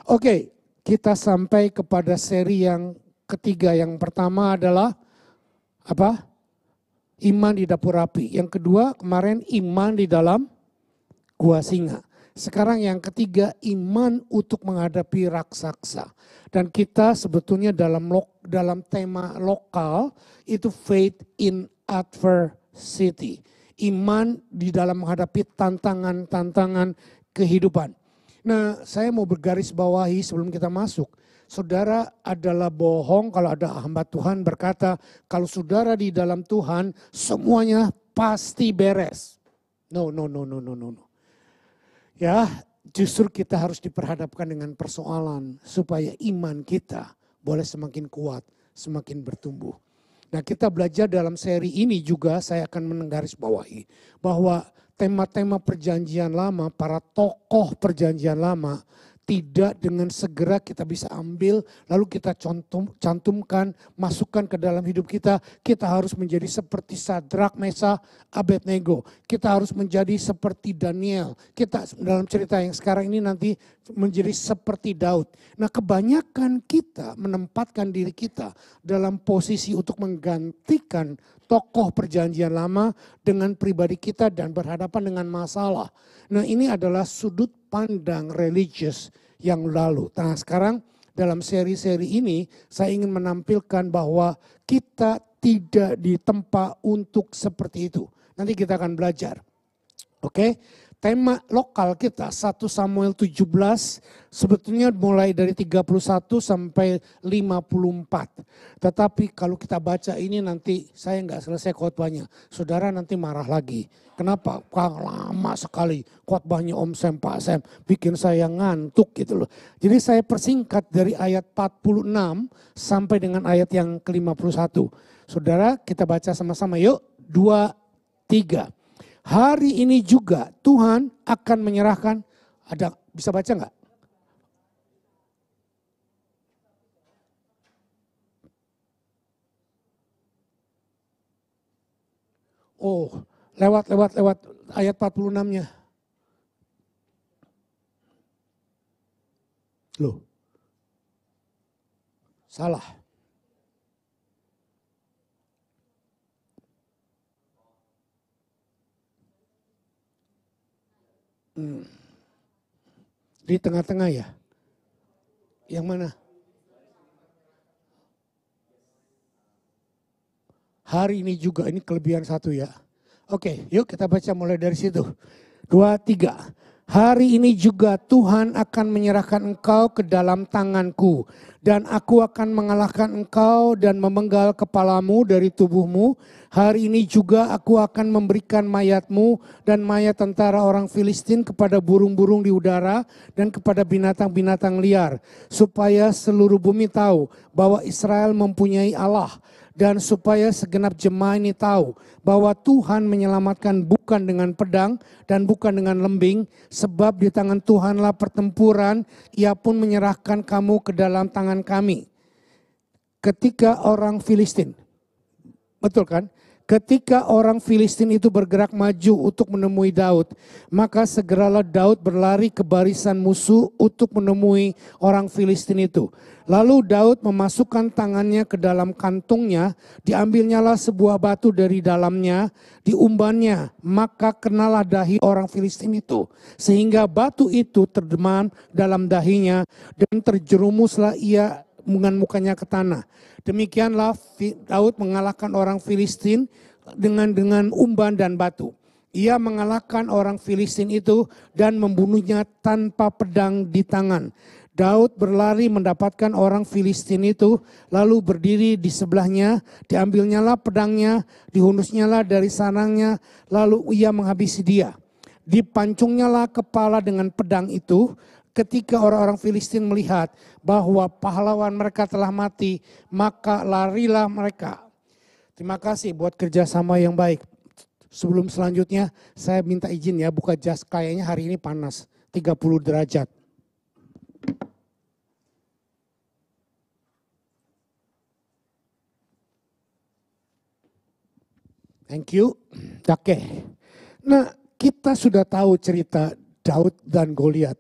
Oke, kita sampai kepada seri yang ketiga. Yang pertama adalah apa? Iman di dapur api. Yang kedua kemarin iman di dalam gua singa. Sekarang yang ketiga iman untuk menghadapi raksasa. Dan kita sebetulnya dalam tema lokal itu faith in adversity. Iman di dalam menghadapi tantangan-tantangan kehidupan. Nah, saya mau bergaris bawahi sebelum kita masuk. Saudara adalah bohong kalau ada hamba Tuhan berkata, kalau saudara di dalam Tuhan semuanya pasti beres. No. Ya, justru kita harus diperhadapkan dengan persoalan supaya iman kita boleh semakin kuat, semakin bertumbuh. Nah, kita belajar dalam seri ini juga saya akan menggarisbawahi bahwa tema-tema perjanjian lama, para tokoh perjanjian lama tidak dengan segera kita bisa ambil lalu kita cantumkan, masukkan ke dalam hidup kita. Kita harus menjadi seperti Sadrak, Mesah, Abednego. Kita harus menjadi seperti Daniel. Kita dalam cerita yang sekarang ini nanti menjadi seperti Daud. Nah, kebanyakan kita menempatkan diri kita dalam posisi untuk menggantikan tokoh perjanjian lama dengan pribadi kita dan berhadapan dengan masalah. Nah, ini adalah sudut pandang religius yang lalu. Nah, sekarang dalam seri-seri ini saya ingin menampilkan bahwa kita tidak ditempa untuk seperti itu. Nanti kita akan belajar. Oke? Tema lokal kita 1 Samuel 17 sebetulnya mulai dari 31 sampai 54. Tetapi kalau kita baca ini nanti saya nggak selesai khotbahnya. Saudara nanti marah lagi. Kenapa? Lama sekali khotbahnya Om Sam, Pak Sam. Bikin saya ngantuk gitu loh. Jadi saya persingkat dari ayat 46 sampai dengan ayat yang ke-51. Saudara kita baca sama-sama yuk. 2, 3. Hari ini juga Tuhan akan menyerahkan, ada bisa baca enggak? Oh, lewat ayat 46-nya. Loh. Salah. Di tengah-tengah ya? Yang mana? Hari ini juga, ini kelebihan satu ya. Oke, yuk kita baca mulai dari situ. 2, 3. Hari ini juga Tuhan akan menyerahkan engkau ke dalam tanganku. Dan aku akan mengalahkan engkau dan memenggal kepalamu dari tubuhmu. Hari ini juga aku akan memberikan mayatmu dan mayat tentara orang Filistin kepada burung-burung di udara dan kepada binatang-binatang liar. Supaya seluruh bumi tahu bahwa Israel mempunyai Allah. Dan supaya segenap jemaah ini tahu bahwa Tuhan menyelamatkan bukan dengan pedang dan bukan dengan lembing. Sebab di tangan Tuhanlah pertempuran, Ia pun menyerahkan kamu ke dalam tangan kami. Ketika orang Filistin, betul kan? Ketika orang Filistin itu bergerak maju untuk menemui Daud, maka segeralah Daud berlari ke barisan musuh untuk menemui orang Filistin itu. Lalu Daud memasukkan tangannya ke dalam kantungnya, diambilnyalah sebuah batu dari dalamnya, diumbannya, maka kenalah dahi orang Filistin itu. Sehingga batu itu terdemam dalam dahinya dan terjerumuslah ia dengan mukanya ke tanah. Demikianlah Daud mengalahkan orang Filistin dengan umban dan batu. Ia mengalahkan orang Filistin itu dan membunuhnya tanpa pedang di tangan. Daud berlari mendapatkan orang Filistin itu, lalu berdiri di sebelahnya, diambilnyalah pedangnya, dihunusnyalah dari sarangnya, lalu ia menghabisi dia. Dipancungnyalah kepala dengan pedang itu. Ketika orang-orang Filistin melihat bahwa pahlawan mereka telah mati, maka larilah mereka. Terima kasih buat kerjasama yang baik. Sebelum selanjutnya saya minta izin ya buka jas, kayaknya hari ini panas, 30 derajat. Thank you. Oke. Nah, kita sudah tahu cerita Daud dan Goliat.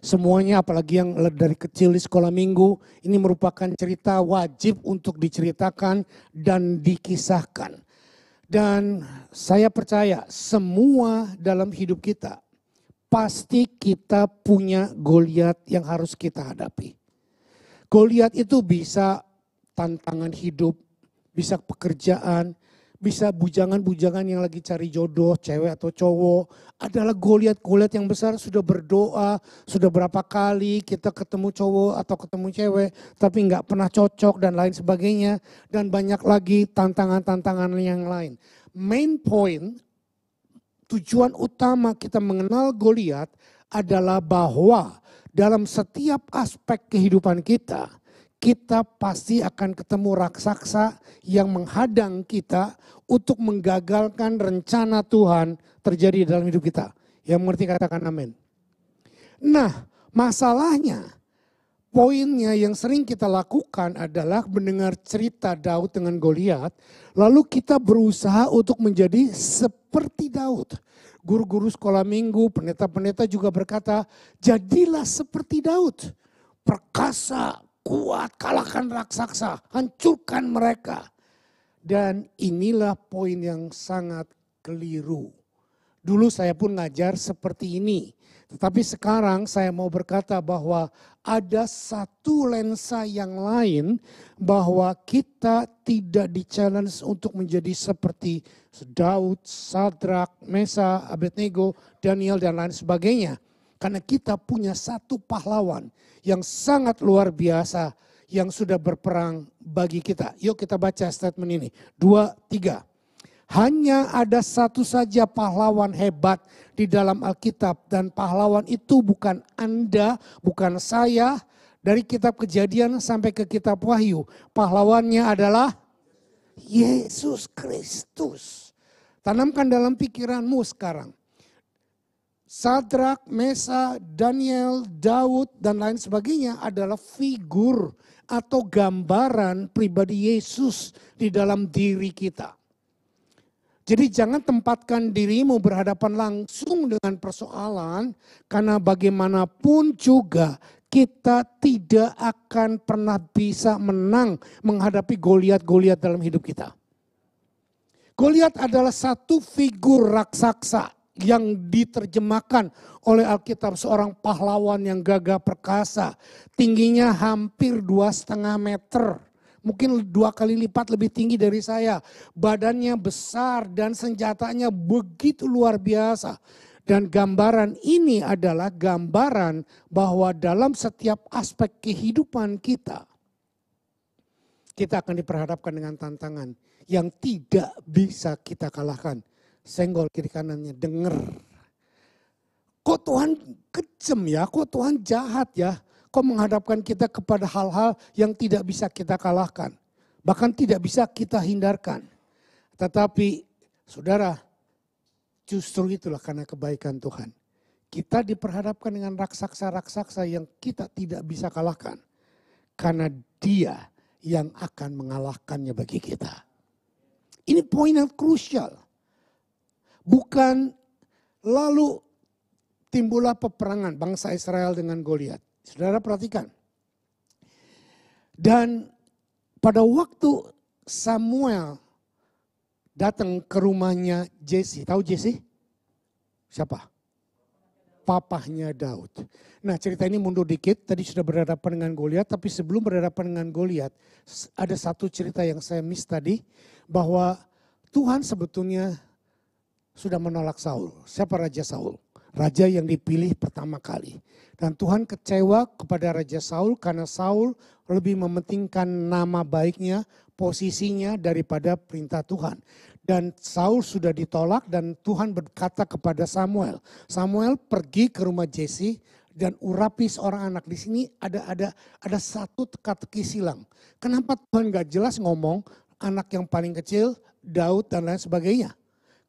Semuanya apalagi yang dari kecil di sekolah minggu, ini merupakan cerita wajib untuk diceritakan dan dikisahkan. Dan saya percaya semua dalam hidup kita, pasti kita punya Goliat yang harus kita hadapi. Goliat itu bisa tantangan hidup, bisa pekerjaan, bisa bujangan-bujangan yang lagi cari jodoh, cewek atau cowok. Adalah Goliat-Goliat yang besar, sudah berdoa, sudah berapa kali kita ketemu cowok atau ketemu cewek, tapi nggak pernah cocok dan lain sebagainya. Dan banyak lagi tantangan-tantangan yang lain. Main point, tujuan utama kita mengenal Goliat adalah bahwa dalam setiap aspek kehidupan kita, kita pasti akan ketemu raksasa yang menghadang kita untuk menggagalkan rencana Tuhan terjadi dalam hidup kita. Yang mengerti katakan amin. Nah, masalahnya, poinnya yang sering kita lakukan adalah mendengar cerita Daud dengan Goliat, lalu kita berusaha untuk menjadi seperti Daud. Guru-guru sekolah minggu, pendeta-pendeta juga berkata, jadilah seperti Daud. Perkasa, kuat, kalahkan raksasa, hancurkan mereka. Dan inilah poin yang sangat keliru. Dulu saya pun ngajar seperti ini. Tetapi sekarang saya mau berkata bahwa ada satu lensa yang lain, bahwa kita tidak di-challenge untuk menjadi seperti Daud, Sadrak, Mesa, Abednego, Daniel dan lain sebagainya. Karena kita punya satu pahlawan yang sangat luar biasa yang sudah berperang bagi kita. Yuk kita baca statement ini. 2, 3. Hanya ada satu saja pahlawan hebat di dalam Alkitab. Dan pahlawan itu bukan Anda, bukan saya. Dari kitab Kejadian sampai ke kitab Wahyu. Pahlawannya adalah Yesus Kristus. Tanamkan dalam pikiranmu sekarang. Sadrak, Mesa, Daniel, Daud dan lain sebagainya adalah figur atau gambaran pribadi Yesus di dalam diri kita. Jadi jangan tempatkan dirimu berhadapan langsung dengan persoalan, karena bagaimanapun juga kita tidak akan pernah bisa menang menghadapi Goliat-Goliat dalam hidup kita. Goliat adalah satu figur raksasa yang diterjemahkan oleh Alkitab, seorang pahlawan yang gagah perkasa. Tingginya hampir 2,5 meter. Mungkin 2 kali lipat lebih tinggi dari saya. Badannya besar dan senjatanya begitu luar biasa. Dan gambaran ini adalah gambaran bahwa dalam setiap aspek kehidupan kita, kita akan diperhadapkan dengan tantangan yang tidak bisa kita kalahkan. Senggol kiri kanannya, denger. Kok Tuhan kejam ya, kok Tuhan jahat ya. Kok menghadapkan kita kepada hal-hal yang tidak bisa kita kalahkan. Bahkan tidak bisa kita hindarkan. Tetapi saudara, justru itulah karena kebaikan Tuhan. Kita diperhadapkan dengan raksasa-raksasa yang kita tidak bisa kalahkan. Karena Dia yang akan mengalahkannya bagi kita. Ini poin yang krusial. Bukan lalu timbullah peperangan bangsa Israel dengan Goliat. Saudara perhatikan. Dan pada waktu Samuel datang ke rumahnya Jesse. Tahu Jesse? Siapa? Papahnya Daud. Nah cerita ini mundur dikit. Tadi sudah berhadapan dengan Goliat. Tapi sebelum berhadapan dengan Goliat, ada satu cerita yang saya miss tadi. Bahwa Tuhan sebetulnya sudah menolak Saul. Siapa Raja Saul? Raja yang dipilih pertama kali. Dan Tuhan kecewa kepada Raja Saul karena Saul lebih mementingkan nama baiknya, posisinya daripada perintah Tuhan. Dan Saul sudah ditolak dan Tuhan berkata kepada Samuel. Samuel pergi ke rumah Jesse dan urapi seorang anak. Di sini ada satu teka-teki silang. Kenapa Tuhan gak jelas ngomong anak yang paling kecil, Daud dan lain sebagainya.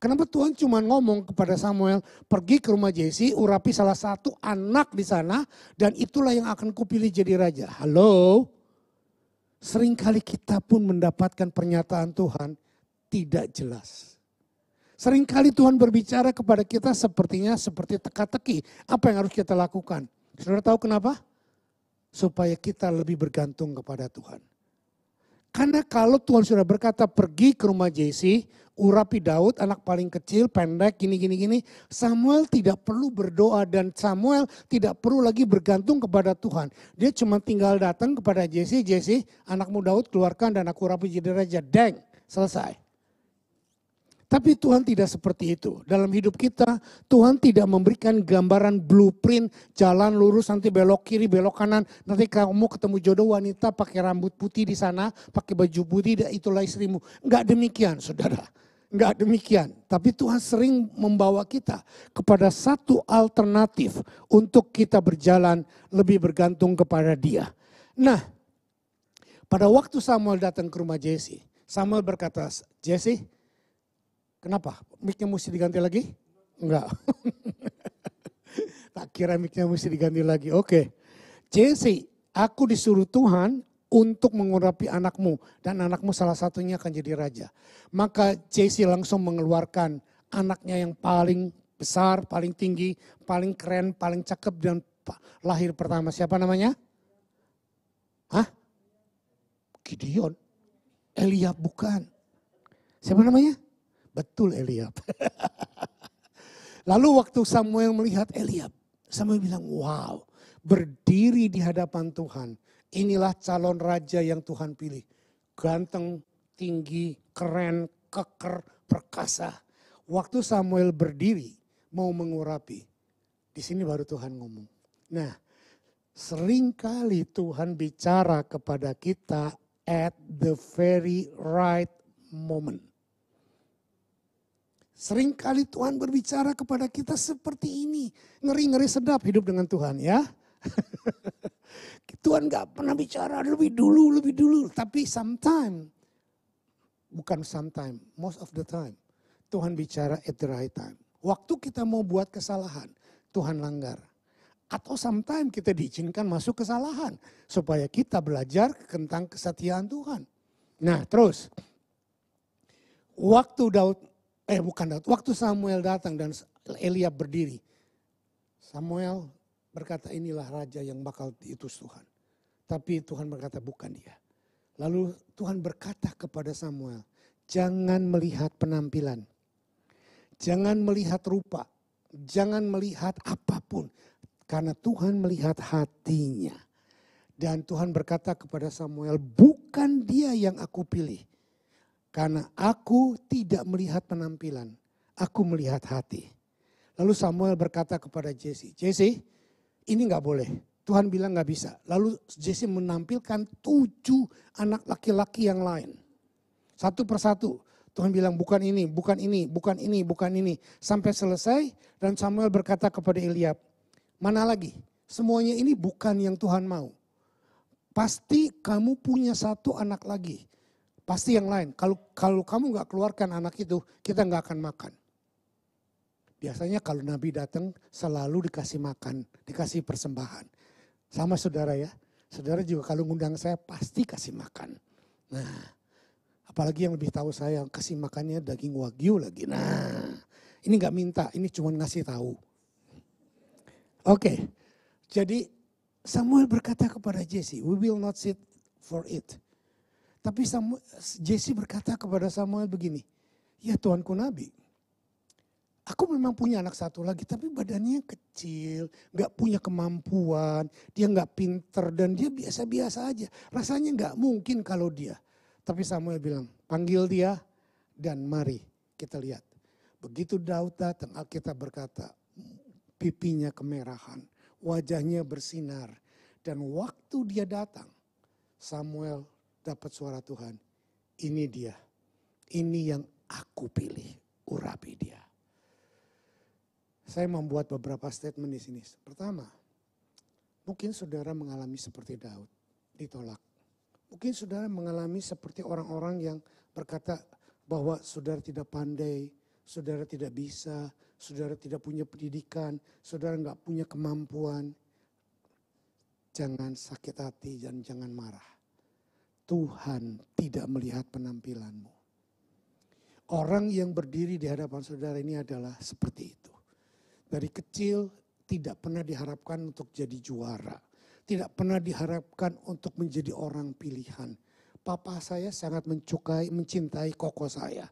Kenapa Tuhan cuma ngomong kepada Samuel, pergi ke rumah Jesse, urapi salah satu anak di sana, dan itulah yang akan kupilih jadi raja. Halo? Seringkali kita pun mendapatkan pernyataan Tuhan tidak jelas. Seringkali Tuhan berbicara kepada kita sepertinya seperti teka-teki. Apa yang harus kita lakukan? Saudara tahu kenapa? Supaya kita lebih bergantung kepada Tuhan. Karena kalau Tuhan sudah berkata pergi ke rumah Jesse, urapi Daud, anak paling kecil, pendek, gini. Samuel tidak perlu berdoa dan Samuel tidak perlu lagi bergantung kepada Tuhan. Dia cuma tinggal datang kepada Jesse, anakmu Daud keluarkan dan aku urapi jadi raja. Deng, selesai. Tapi Tuhan tidak seperti itu. Dalam hidup kita, Tuhan tidak memberikan gambaran blueprint, jalan lurus nanti belok kiri, belok kanan. Nanti kamu ketemu jodoh wanita pakai rambut putih di sana, pakai baju putih, itulah istrimu. Enggak demikian, saudara. Enggak demikian. Tapi Tuhan sering membawa kita kepada satu alternatif untuk kita berjalan lebih bergantung kepada Dia. Nah, pada waktu Samuel datang ke rumah Jesse, Samuel berkata, Jesse, kenapa? Mic-nya mesti diganti lagi? Enggak. Tak kira mic-nya mesti diganti lagi. Oke. Jesse, aku disuruh Tuhan untuk mengurapi anakmu. Dan anakmu salah satunya akan jadi raja. Maka Jesse langsung mengeluarkan anaknya yang paling besar, paling tinggi, paling keren, paling cakep dan lahir pertama. Siapa namanya? Hah? Gideon. Eliab bukan. Siapa namanya? Betul Eliab. Lalu waktu Samuel melihat Eliab, Samuel bilang, wow, berdiri di hadapan Tuhan. Inilah calon raja yang Tuhan pilih. Ganteng, tinggi, keren, keker, perkasa. Waktu Samuel berdiri mau mengurapi, di sini baru Tuhan ngomong. Nah, seringkali Tuhan bicara kepada kita at the very right moment. Seringkali Tuhan berbicara kepada kita seperti ini. Ngeri-ngeri sedap hidup dengan Tuhan ya. Tuhan gak pernah bicara lebih dulu. Tapi most of the time. Tuhan bicara at the right time. Waktu kita mau buat kesalahan, Tuhan langgar. Atau sometimes kita diizinkan masuk kesalahan. Supaya kita belajar tentang kesetiaan Tuhan. Nah terus. Waktu Samuel datang dan Eliab berdiri. Samuel berkata inilah raja yang bakal diutus Tuhan. Tapi Tuhan berkata bukan dia. Lalu Tuhan berkata kepada Samuel, jangan melihat penampilan. Jangan melihat rupa. Jangan melihat apapun. Karena Tuhan melihat hatinya. Dan Tuhan berkata kepada Samuel, bukan dia yang aku pilih. Karena aku tidak melihat penampilan, aku melihat hati. Lalu Samuel berkata kepada Jesse, Jesse ini gak boleh, Tuhan bilang gak bisa. Lalu Jesse menampilkan 7 anak laki-laki yang lain. Satu persatu, Tuhan bilang bukan ini, bukan ini, bukan ini, bukan ini. Sampai selesai dan Samuel berkata kepada Eliab, mana lagi? Semuanya ini bukan yang Tuhan mau. Pasti kamu punya 1 anak lagi. Pasti yang lain. Kalau kamu gak keluarkan anak itu, kita gak akan makan. Biasanya kalau Nabi datang selalu dikasih makan, dikasih persembahan. Sama saudara ya. Saudara juga kalau ngundang saya pasti kasih makan. Nah, apalagi yang lebih tahu saya kasih makannya daging wagyu lagi. Nah, ini gak minta, ini cuma ngasih tahu. Oke, jadi Samuel berkata kepada Jesse, we will not sit for it. Tapi Jesse berkata kepada Samuel begini, ya Tuanku Nabi, aku memang punya anak 1 lagi tapi badannya kecil, gak punya kemampuan, dia gak pinter dan dia biasa-biasa aja. Rasanya gak mungkin kalau dia. Tapi Samuel bilang, panggil dia dan mari kita lihat. Begitu Daud datang, Alkitab berkata, pipinya kemerahan, wajahnya bersinar. Dan waktu dia datang, Samuel dapat suara Tuhan, ini dia, ini yang aku pilih, urapi dia. Saya membuat beberapa statement di sini. Pertama, mungkin saudara mengalami seperti Daud, ditolak. Mungkin saudara mengalami seperti orang-orang yang berkata bahwa saudara tidak pandai, saudara tidak bisa, saudara tidak punya pendidikan, saudara nggak punya kemampuan. Jangan sakit hati dan jangan marah. Tuhan tidak melihat penampilanmu. Orang yang berdiri di hadapan saudara ini adalah seperti itu. Dari kecil tidak pernah diharapkan untuk jadi juara. Tidak pernah diharapkan untuk menjadi orang pilihan. Papa saya sangat mencintai koko saya.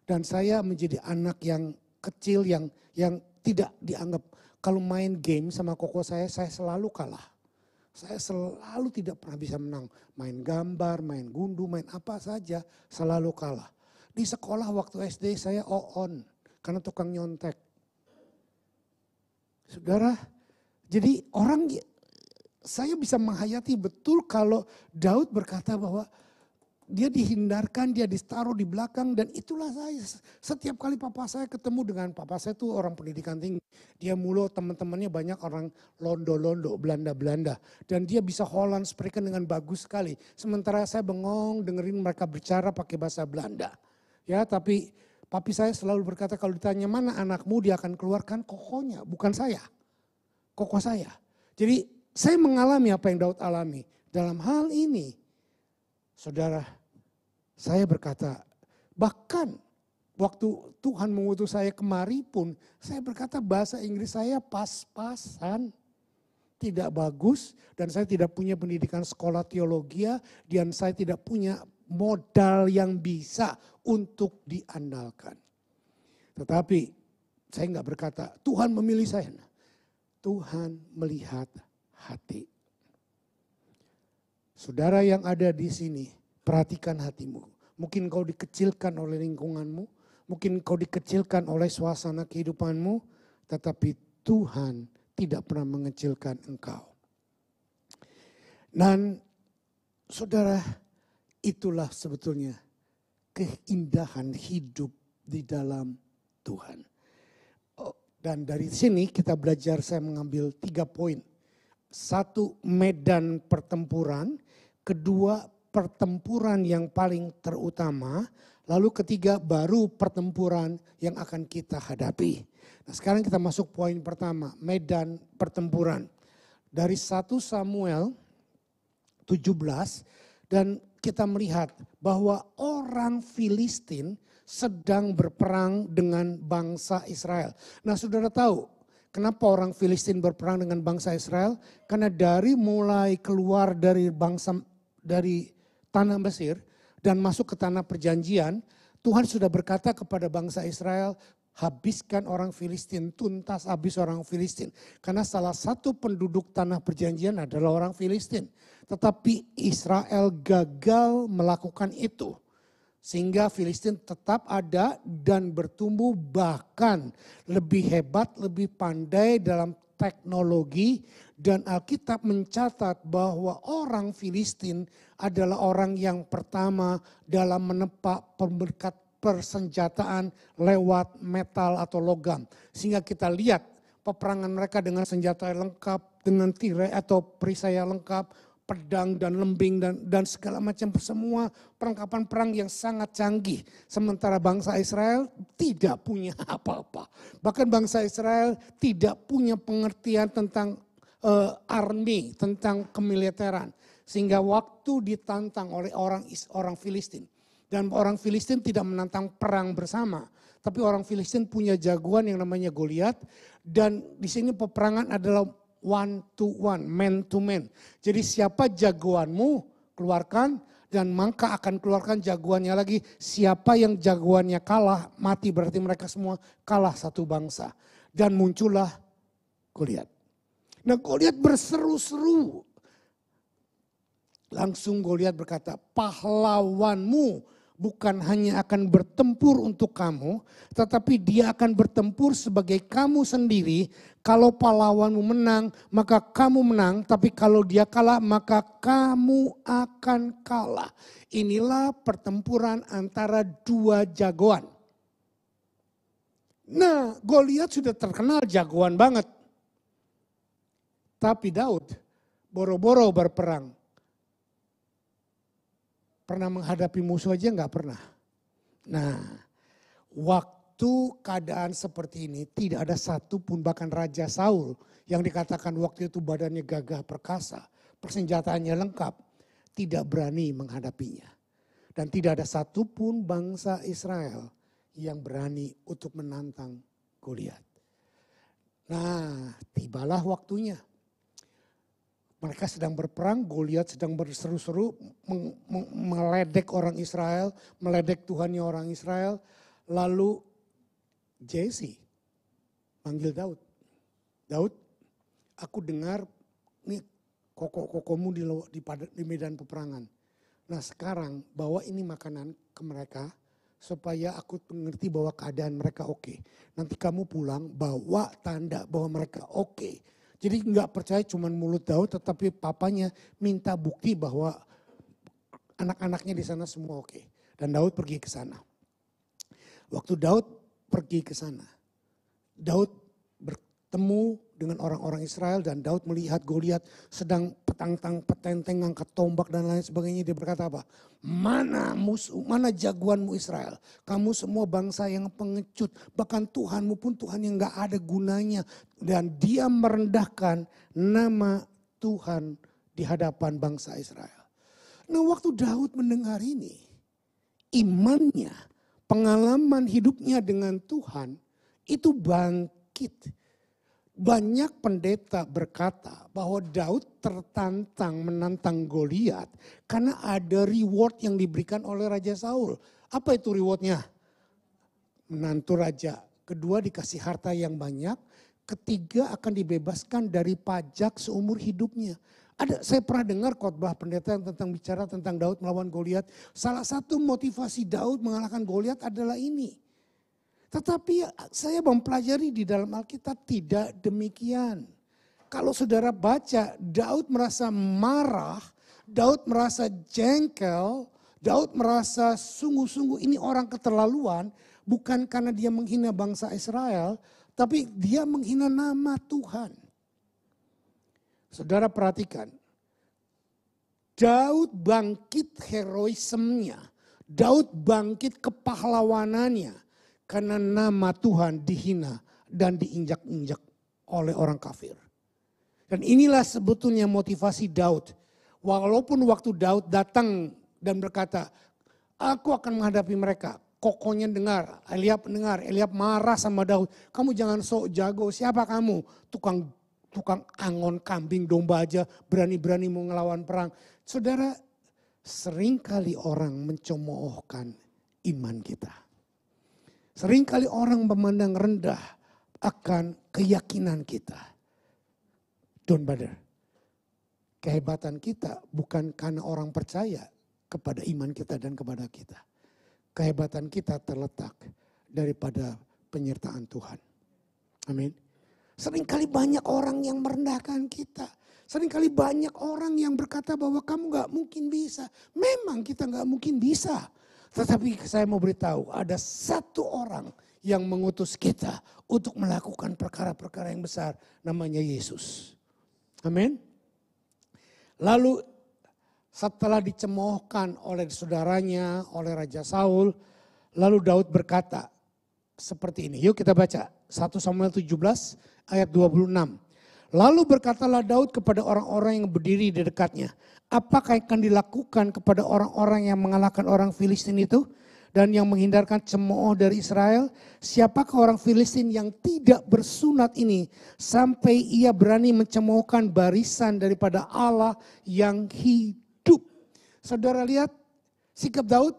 Dan saya menjadi anak yang kecil yang tidak dianggap. Kalau main game sama koko saya selalu kalah. Saya selalu tidak pernah bisa menang. Main gambar, main gundu, main apa saja selalu kalah. Di sekolah waktu SD saya on karena tukang nyontek. Saudara, jadi saya bisa menghayati betul kalau Daud berkata bahwa dia dihindarkan, dia ditaruh di belakang dan itulah saya. Setiap kali papa saya ketemu dengan papa saya itu orang pendidikan tinggi. Dia mulu teman-temannya banyak orang londo-londo, Belanda-Belanda. Dan dia bisa Holland spreken dengan bagus sekali. Sementara saya bengong dengerin mereka bicara pakai bahasa Belanda. Ya, tapi papi saya selalu berkata kalau ditanya mana anakmu dia akan keluarkan kokonya, bukan saya. Koko saya. Jadi saya mengalami apa yang Daud alami. Dalam hal ini, saudara, saya berkata, bahkan waktu Tuhan mengutus saya kemari pun, saya berkata bahasa Inggris saya pas-pasan. Tidak bagus dan saya tidak punya pendidikan sekolah teologi dan saya tidak punya modal yang bisa untuk diandalkan. Tetapi saya enggak berkata, Tuhan memilih saya. Tuhan melihat hati. Saudara yang ada di sini, perhatikan hatimu. Mungkin kau dikecilkan oleh lingkunganmu, mungkin kau dikecilkan oleh suasana kehidupanmu, tetapi Tuhan tidak pernah mengecilkan engkau. Dan saudara, itulah sebetulnya keindahan hidup di dalam Tuhan. Dan dari sini kita belajar, saya mengambil 3 poin. 1, medan pertempuran. 2, pertempuran yang paling terutama. Lalu 3, baru pertempuran yang akan kita hadapi. Nah, sekarang kita masuk poin pertama, medan pertempuran. Dari 1 Samuel 17 dan kita melihat bahwa orang Filistin sedang berperang dengan bangsa Israel. Nah, saudara tahu kenapa orang Filistin berperang dengan bangsa Israel? Karena dari mulai keluar dari tanah Mesir dan masuk ke tanah perjanjian, Tuhan sudah berkata kepada bangsa Israel, habiskan orang Filistin, tuntas habis orang Filistin. Karena salah satu penduduk tanah perjanjian adalah orang Filistin. Tetapi Israel gagal melakukan itu. Sehingga Filistin tetap ada dan bertumbuh, bahkan lebih hebat, lebih pandai dalam teknologi. Dan Alkitab mencatat bahwa orang Filistin adalah orang yang pertama dalam menepak berkat persenjataan lewat metal atau logam. Sehingga kita lihat peperangan mereka dengan senjata lengkap, dengan tirai atau perisai lengkap, pedang dan lembing dan segala macam, semua perlengkapan perang yang sangat canggih. Sementara bangsa Israel tidak punya apa-apa. Bahkan bangsa Israel tidak punya pengertian tentang army, tentang kemiliteran. Sehingga waktu ditantang oleh orang Filistin. Dan orang Filistin tidak menantang perang bersama. Tapi orang Filistin punya jagoan yang namanya Goliat. Dan di sini peperangan adalah 1 to 1, man to man. Jadi siapa jagoanmu keluarkan dan maka akan keluarkan jagoannya lagi. Siapa yang jagoannya kalah mati, berarti mereka semua kalah satu bangsa. Dan muncullah Goliat. Nah, Goliat berseru-seru. Langsung Goliat berkata, pahlawanmu bukan hanya akan bertempur untuk kamu, tetapi dia akan bertempur sebagai kamu sendiri. Kalau pahlawanmu menang, maka kamu menang. Tapi kalau dia kalah, maka kamu akan kalah. Inilah pertempuran antara 2 jagoan. Nah, Goliat sudah terkenal jagoan banget. Tapi Daud boro-boro berperang. Pernah menghadapi musuh aja nggak pernah. Nah, waktu keadaan seperti ini tidak ada satupun, bahkan Raja Saul yang dikatakan waktu itu badannya gagah perkasa, persenjataannya lengkap, tidak berani menghadapinya. Dan tidak ada satupun bangsa Israel yang berani untuk menantang Goliat. Nah, tibalah waktunya. Mereka sedang berperang, Goliat sedang berseru-seru, meledek orang Israel, meledek Tuhannya orang Israel. Lalu Jesse panggil Daud. Daud, aku dengar nih kokomu di medan peperangan. Nah sekarang bawa ini makanan ke mereka supaya aku mengerti bahwa keadaan mereka oke. Nanti kamu pulang bawa tanda bahwa mereka oke. Jadi nggak percaya cuma mulut Daud, tetapi papanya minta bukti bahwa anak-anaknya di sana semua oke. Dan Daud pergi ke sana. Waktu Daud pergi ke sana, Daud bertemu dengan orang-orang Israel dan Daud melihat Goliat sedang petenteng, angkat tombak dan lain sebagainya. Dia berkata apa? Mana musuh, mana jagoanmu Israel? Kamu semua bangsa yang pengecut, bahkan Tuhanmu pun Tuhan yang gak ada gunanya. Dan dia merendahkan nama Tuhan di hadapan bangsa Israel. Nah waktu Daud mendengar ini, imannya, pengalaman hidupnya dengan Tuhan itu bangkit. Banyak pendeta berkata bahwa Daud tertantang menantang Goliat karena ada reward yang diberikan oleh Raja Saul. Apa itu rewardnya? Menantu raja. Kedua dikasih harta yang banyak. Ketiga akan dibebaskan dari pajak seumur hidupnya. Saya pernah dengar khotbah pendeta yang bicara tentang Daud melawan Goliat. Salah satu motivasi Daud mengalahkan Goliat adalah ini. Tetapi saya mempelajari di dalam Alkitab tidak demikian. Kalau saudara baca, Daud merasa marah, Daud merasa jengkel, Daud merasa sungguh-sungguh ini orang keterlaluan. Bukan karena dia menghina bangsa Israel, tapi dia menghina nama Tuhan. Saudara perhatikan, Daud bangkit heroismenya, Daud bangkit kepahlawanannya. Karena nama Tuhan dihina dan diinjak-injak oleh orang kafir. Dan inilah sebetulnya motivasi Daud. Walaupun waktu Daud datang dan berkata, aku akan menghadapi mereka. Kokonya dengar, Eliab marah sama Daud. Kamu jangan sok jago, siapa kamu? Tukang angon kambing domba aja berani-berani mau ngelawan perang. Saudara, seringkali orang mencemoohkan iman kita. Seringkali orang memandang rendah akan keyakinan kita. Don't bother. Kehebatan kita bukan karena orang percaya kepada iman kita dan kepada kita. Kehebatan kita terletak daripada penyertaan Tuhan. Amin. Seringkali banyak orang yang merendahkan kita. Seringkali banyak orang yang berkata bahwa kamu gak mungkin bisa. Memang kita gak mungkin bisa. Tetapi saya mau beritahu ada satu orang yang mengutus kita untuk melakukan perkara-perkara yang besar. Namanya Yesus. Amin. Lalu setelah dicemoohkan oleh saudaranya, oleh Raja Saul. Lalu Daud berkata seperti ini. Yuk kita baca 1 Samuel 17 ayat 26. Lalu berkatalah Daud kepada orang-orang yang berdiri di dekatnya. Apakah yang akan dilakukan kepada orang-orang yang mengalahkan orang Filistin itu? Dan yang menghindarkan cemooh dari Israel? Siapakah orang Filistin yang tidak bersunat ini? Sampai ia berani mencemoohkan barisan daripada Allah yang hidup. Saudara lihat sikap Daud.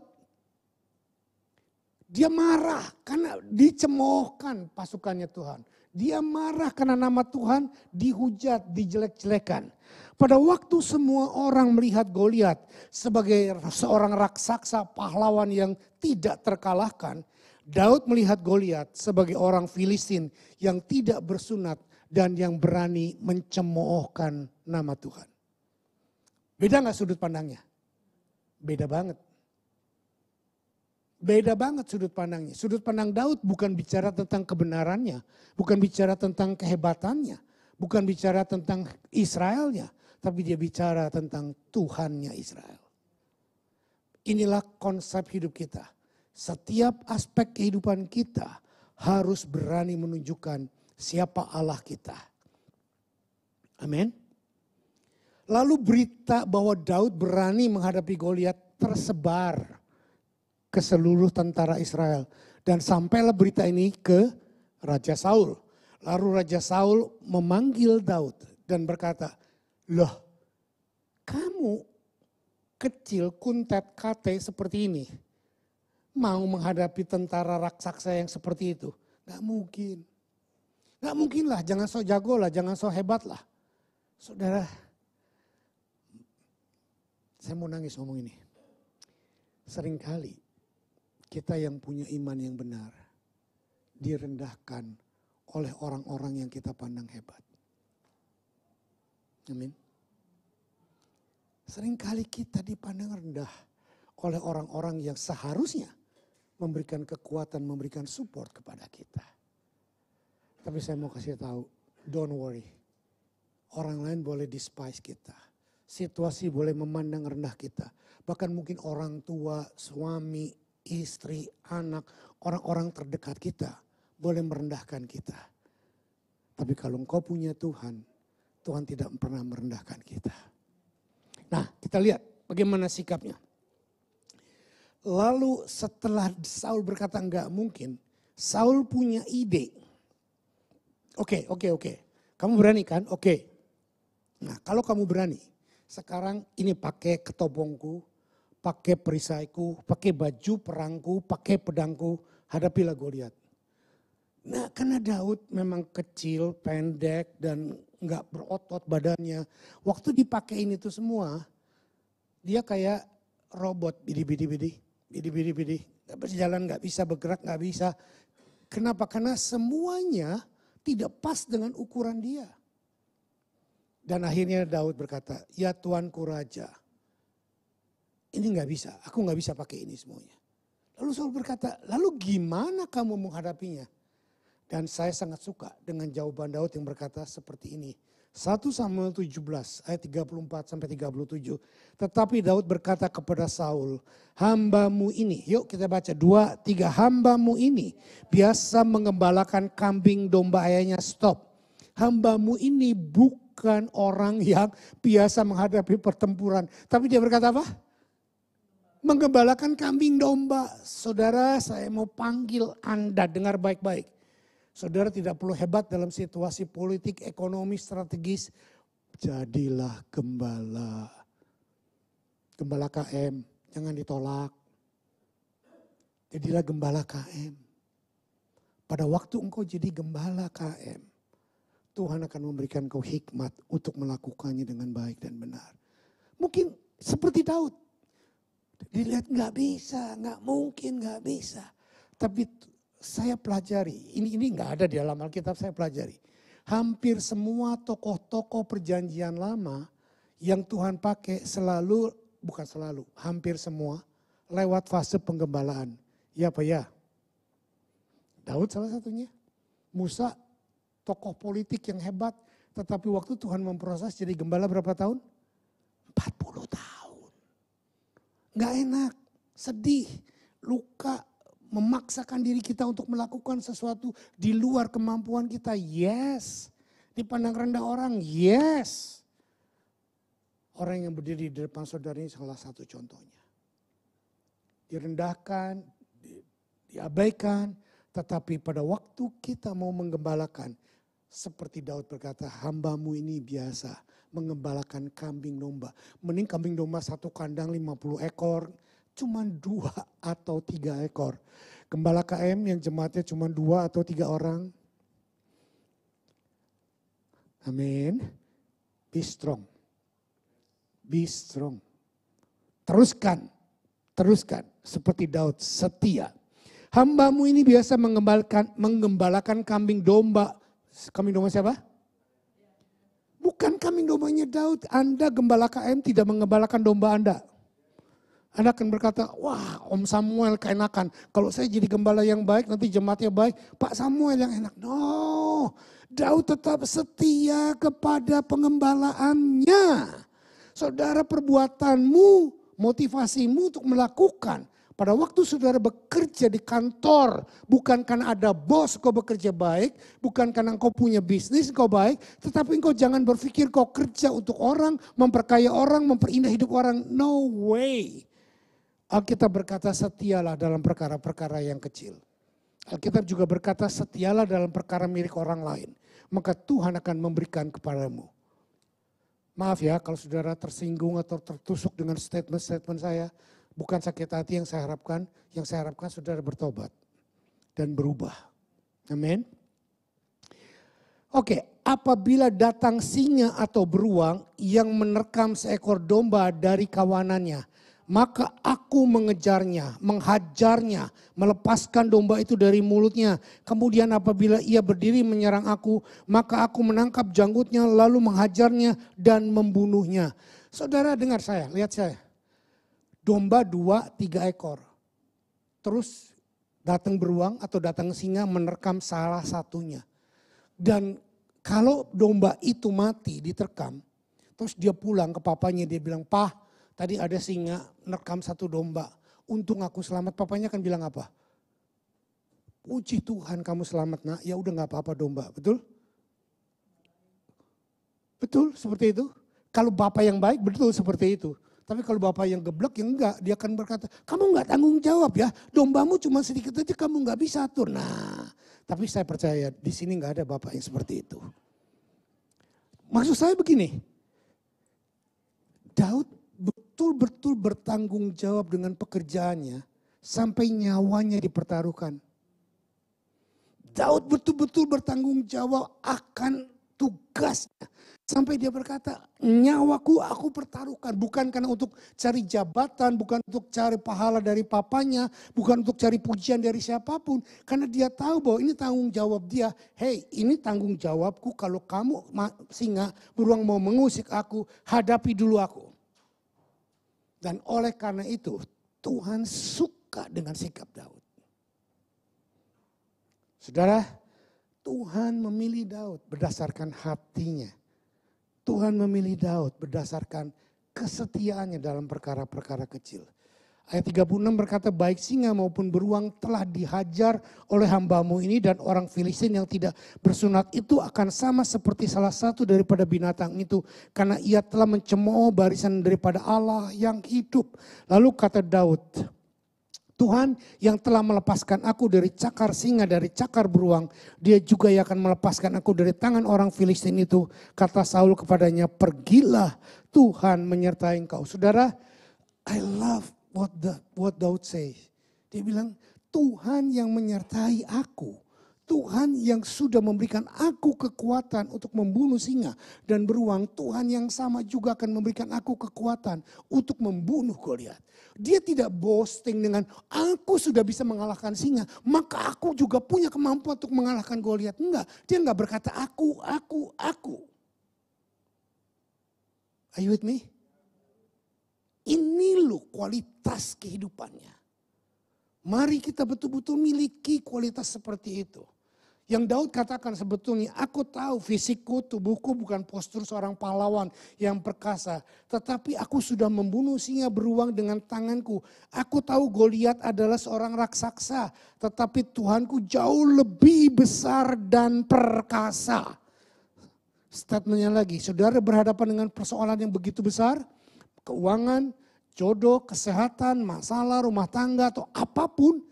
Dia marah karena dicemoohkan pasukannya Tuhan. Dia marah karena nama Tuhan dihujat, dijelek-jelekan. Pada waktu semua orang melihat Goliat sebagai seorang raksasa pahlawan yang tidak terkalahkan, Daud melihat Goliat sebagai orang Filistin yang tidak bersunat dan yang berani mencemoohkan nama Tuhan. Beda gak sudut pandangnya? Beda banget. Beda banget sudut pandangnya. Sudut pandang Daud bukan bicara tentang kebenarannya. Bukan bicara tentang kehebatannya. Bukan bicara tentang Israelnya. Tapi dia bicara tentang Tuhannya Israel. Inilah konsep hidup kita. Setiap aspek kehidupan kita harus berani menunjukkan siapa Allah kita. Amin. Lalu berita bahwa Daud berani menghadapi Goliat tersebar ke seluruh tentara Israel. Dan sampailah berita ini ke Raja Saul. Lalu Raja Saul memanggil Daud dan berkata, loh kamu kecil kuntet kate seperti ini. Mau menghadapi tentara raksasa yang seperti itu? Gak mungkin. Gak mungkin lah, jangan so jago lah, jangan so hebat lah. Saudara, saya mau nangis ngomong ini. Seringkali kita yang punya iman yang benar direndahkan oleh orang-orang yang kita pandang hebat. Amin. Seringkali kita dipandang rendah oleh orang-orang yang seharusnya memberikan kekuatan, memberikan support kepada kita. Tapi saya mau kasih tahu, don't worry. Orang lain boleh despise kita. Situasi boleh memandang rendah kita. Bahkan mungkin orang tua, suami, istri, anak, orang-orang terdekat kita boleh merendahkan kita. Tapi kalau engkau punya Tuhan, Tuhan tidak pernah merendahkan kita. Nah, kita lihat bagaimana sikapnya. Lalu setelah Saul berkata enggak mungkin, Saul punya ide. Oke. Kamu berani kan? Oke. Nah, kalau kamu berani, sekarang ini pakai ketopongku, pakai perisaiku, pakai baju perangku, pakai pedangku, hadapilah Goliat. Nah, karena Daud memang kecil, pendek dan enggak berotot badannya. Waktu dipakein itu semua, dia kayak robot, bidi. Gak berjalan, gak bisa bergerak, gak bisa. Kenapa? Karena semuanya tidak pas dengan ukuran dia. Dan akhirnya Daud berkata, ya Tuanku Raja, ini gak bisa, aku gak bisa pakai ini semuanya. Lalu Saul berkata, lalu gimana kamu menghadapinya? Dan saya sangat suka dengan jawaban Daud yang berkata seperti ini. 1 Samuel 17 ayat 34 sampai 37. Tetapi Daud berkata kepada Saul, hambamu ini, yuk kita baca 2, 3, hambamu ini biasa mengembalakan kambing domba ayahnya, stop. Hambamu ini bukan orang yang biasa menghadapi pertempuran. Tapi dia berkata apa? Menggembalakan kambing domba. Saudara, saya mau panggil Anda, dengar baik-baik. Saudara tidak perlu hebat dalam situasi politik, ekonomi, strategis. Jadilah gembala. Gembala KM, jangan ditolak. Jadilah gembala KM. Pada waktu engkau jadi gembala KM, Tuhan akan memberikan kau hikmat untuk melakukannya dengan baik dan benar. Mungkin seperti Daud. Dilihat gak bisa, gak mungkin gak bisa. Tapi saya pelajari, ini nggak ada di dalam Alkitab, saya pelajari. Hampir semua tokoh-tokoh perjanjian lama yang Tuhan pakai hampir semua lewat fase penggembalaan. Ya apa ya? Daud salah satunya. Musa, tokoh politik yang hebat, tetapi waktu Tuhan memproses jadi gembala berapa tahun? 40 tahun. Nggak enak, sedih, luka, memaksakan diri kita untuk melakukan sesuatu di luar kemampuan kita. Yes. Dipandang rendah orang. Yes. Orang yang berdiri di depan saudara ini salah satu contohnya. Direndahkan, diabaikan. Tetapi pada waktu kita mau menggembalakan. Seperti Daud berkata, hambamu ini biasa mengembalakan kambing domba. Mending kambing domba satu kandang 50 ekor. Cuma 2 atau 3 ekor. Gembala KM yang jemaatnya cuma 2 atau 3 orang. Amin. Be strong. Be strong. Teruskan. Seperti Daud, setia. Hambamu ini biasa mengembalakan kambing domba. Kambing domba siapa? Bukan kambing dombanya Daud. Anda gembala KM tidak mengembalakan domba Anda. Anda akan berkata, wah Om Samuel keenakan. Kalau saya jadi gembala yang baik, nanti jemaatnya baik. Pak Samuel yang enak. No, Daud tetap setia kepada pengembalaannya. Saudara, perbuatanmu, motivasimu untuk melakukan. Pada waktu saudara bekerja di kantor, bukan karena ada bos kau bekerja baik, bukan karena kau punya bisnis kau baik, tetapi engkau jangan berpikir kau kerja untuk orang, memperkaya orang, memperindah hidup orang. No way. Alkitab berkata setialah dalam perkara-perkara yang kecil. Alkitab juga berkata, setialah dalam perkara milik orang lain, maka Tuhan akan memberikan kepadamu. Maaf ya kalau saudara tersinggung atau tertusuk dengan statement-statement saya. Bukan sakit hati yang saya harapkan. Yang saya harapkan saudara bertobat dan berubah. Amin. Oke, apabila datang singa atau beruang yang menerkam seekor domba dari kawanannya, maka aku mengejarnya, menghajarnya, melepaskan domba itu dari mulutnya. Kemudian apabila ia berdiri menyerang aku, maka aku menangkap janggutnya lalu menghajarnya dan membunuhnya. Saudara dengar saya, lihat saya. Domba 2-3 ekor. Terus datang beruang atau datang singa menerkam salah satunya. Dan kalau domba itu mati diterkam, terus dia pulang ke papanya, dia bilang, "Pah, tadi ada singa menerkam satu domba. Untung aku selamat." Papanya akan bilang apa? "Puji Tuhan kamu selamat nak, ya udah gak apa-apa domba." Betul? Betul seperti itu. Kalau bapak yang baik betul seperti itu. Tapi kalau bapak yang geblek ya enggak, dia akan berkata, "Kamu enggak tanggung jawab ya, dombamu cuma sedikit aja kamu enggak bisa atur." Nah, tapi saya percaya di sini enggak ada bapak yang seperti itu. Maksud saya begini, Daud betul-betul bertanggung jawab dengan pekerjaannya sampai nyawanya dipertaruhkan. Daud betul-betul bertanggung jawab akan tugasnya. Sampai dia berkata, "Nyawaku aku pertaruhkan." Bukan karena untuk cari jabatan, bukan untuk cari pahala dari papanya, bukan untuk cari pujian dari siapapun. Karena dia tahu bahwa ini tanggung jawab dia. "Hei, ini tanggung jawabku, kalau kamu singa, beruang mau mengusik aku, hadapi dulu aku." Dan oleh karena itu Tuhan suka dengan sikap Daud. Saudara, Tuhan memilih Daud berdasarkan hatinya. Tuhan memilih Daud berdasarkan kesetiaannya dalam perkara-perkara kecil. Ayat 36 berkata, "Baik singa maupun beruang telah dihajar oleh hambamu ini, dan orang Filistin yang tidak bersunat itu akan sama seperti salah satu daripada binatang itu, karena ia telah mencemooh barisan daripada Allah yang hidup." Lalu kata Daud, "Tuhan yang telah melepaskan aku dari cakar singa, dari cakar beruang, dia juga yang akan melepaskan aku dari tangan orang Filistin itu." Kata Saul kepadanya, "Pergilah, Tuhan menyertai engkau." Saudara, I love what Daud says. Dia bilang, Tuhan yang menyertai aku. Tuhan yang sudah memberikan aku kekuatan untuk membunuh singa dan beruang. Tuhan yang sama juga akan memberikan aku kekuatan untuk membunuh Goliat. Dia tidak boasting dengan, "Aku sudah bisa mengalahkan singa, maka aku juga punya kemampuan untuk mengalahkan Goliat." Enggak, dia enggak berkata aku. Are you with me? Ini loh kualitas kehidupannya. Mari kita betul-betul miliki kualitas seperti itu. Yang Daud katakan sebetulnya, "Aku tahu fisikku, tubuhku bukan postur seorang pahlawan yang perkasa. Tetapi aku sudah membunuh singa beruang dengan tanganku. Aku tahu Goliat adalah seorang raksasa. Tetapi Tuhanku jauh lebih besar dan perkasa." Statementnya lagi, saudara berhadapan dengan persoalan yang begitu besar, keuangan, jodoh, kesehatan, masalah rumah tangga atau apapun,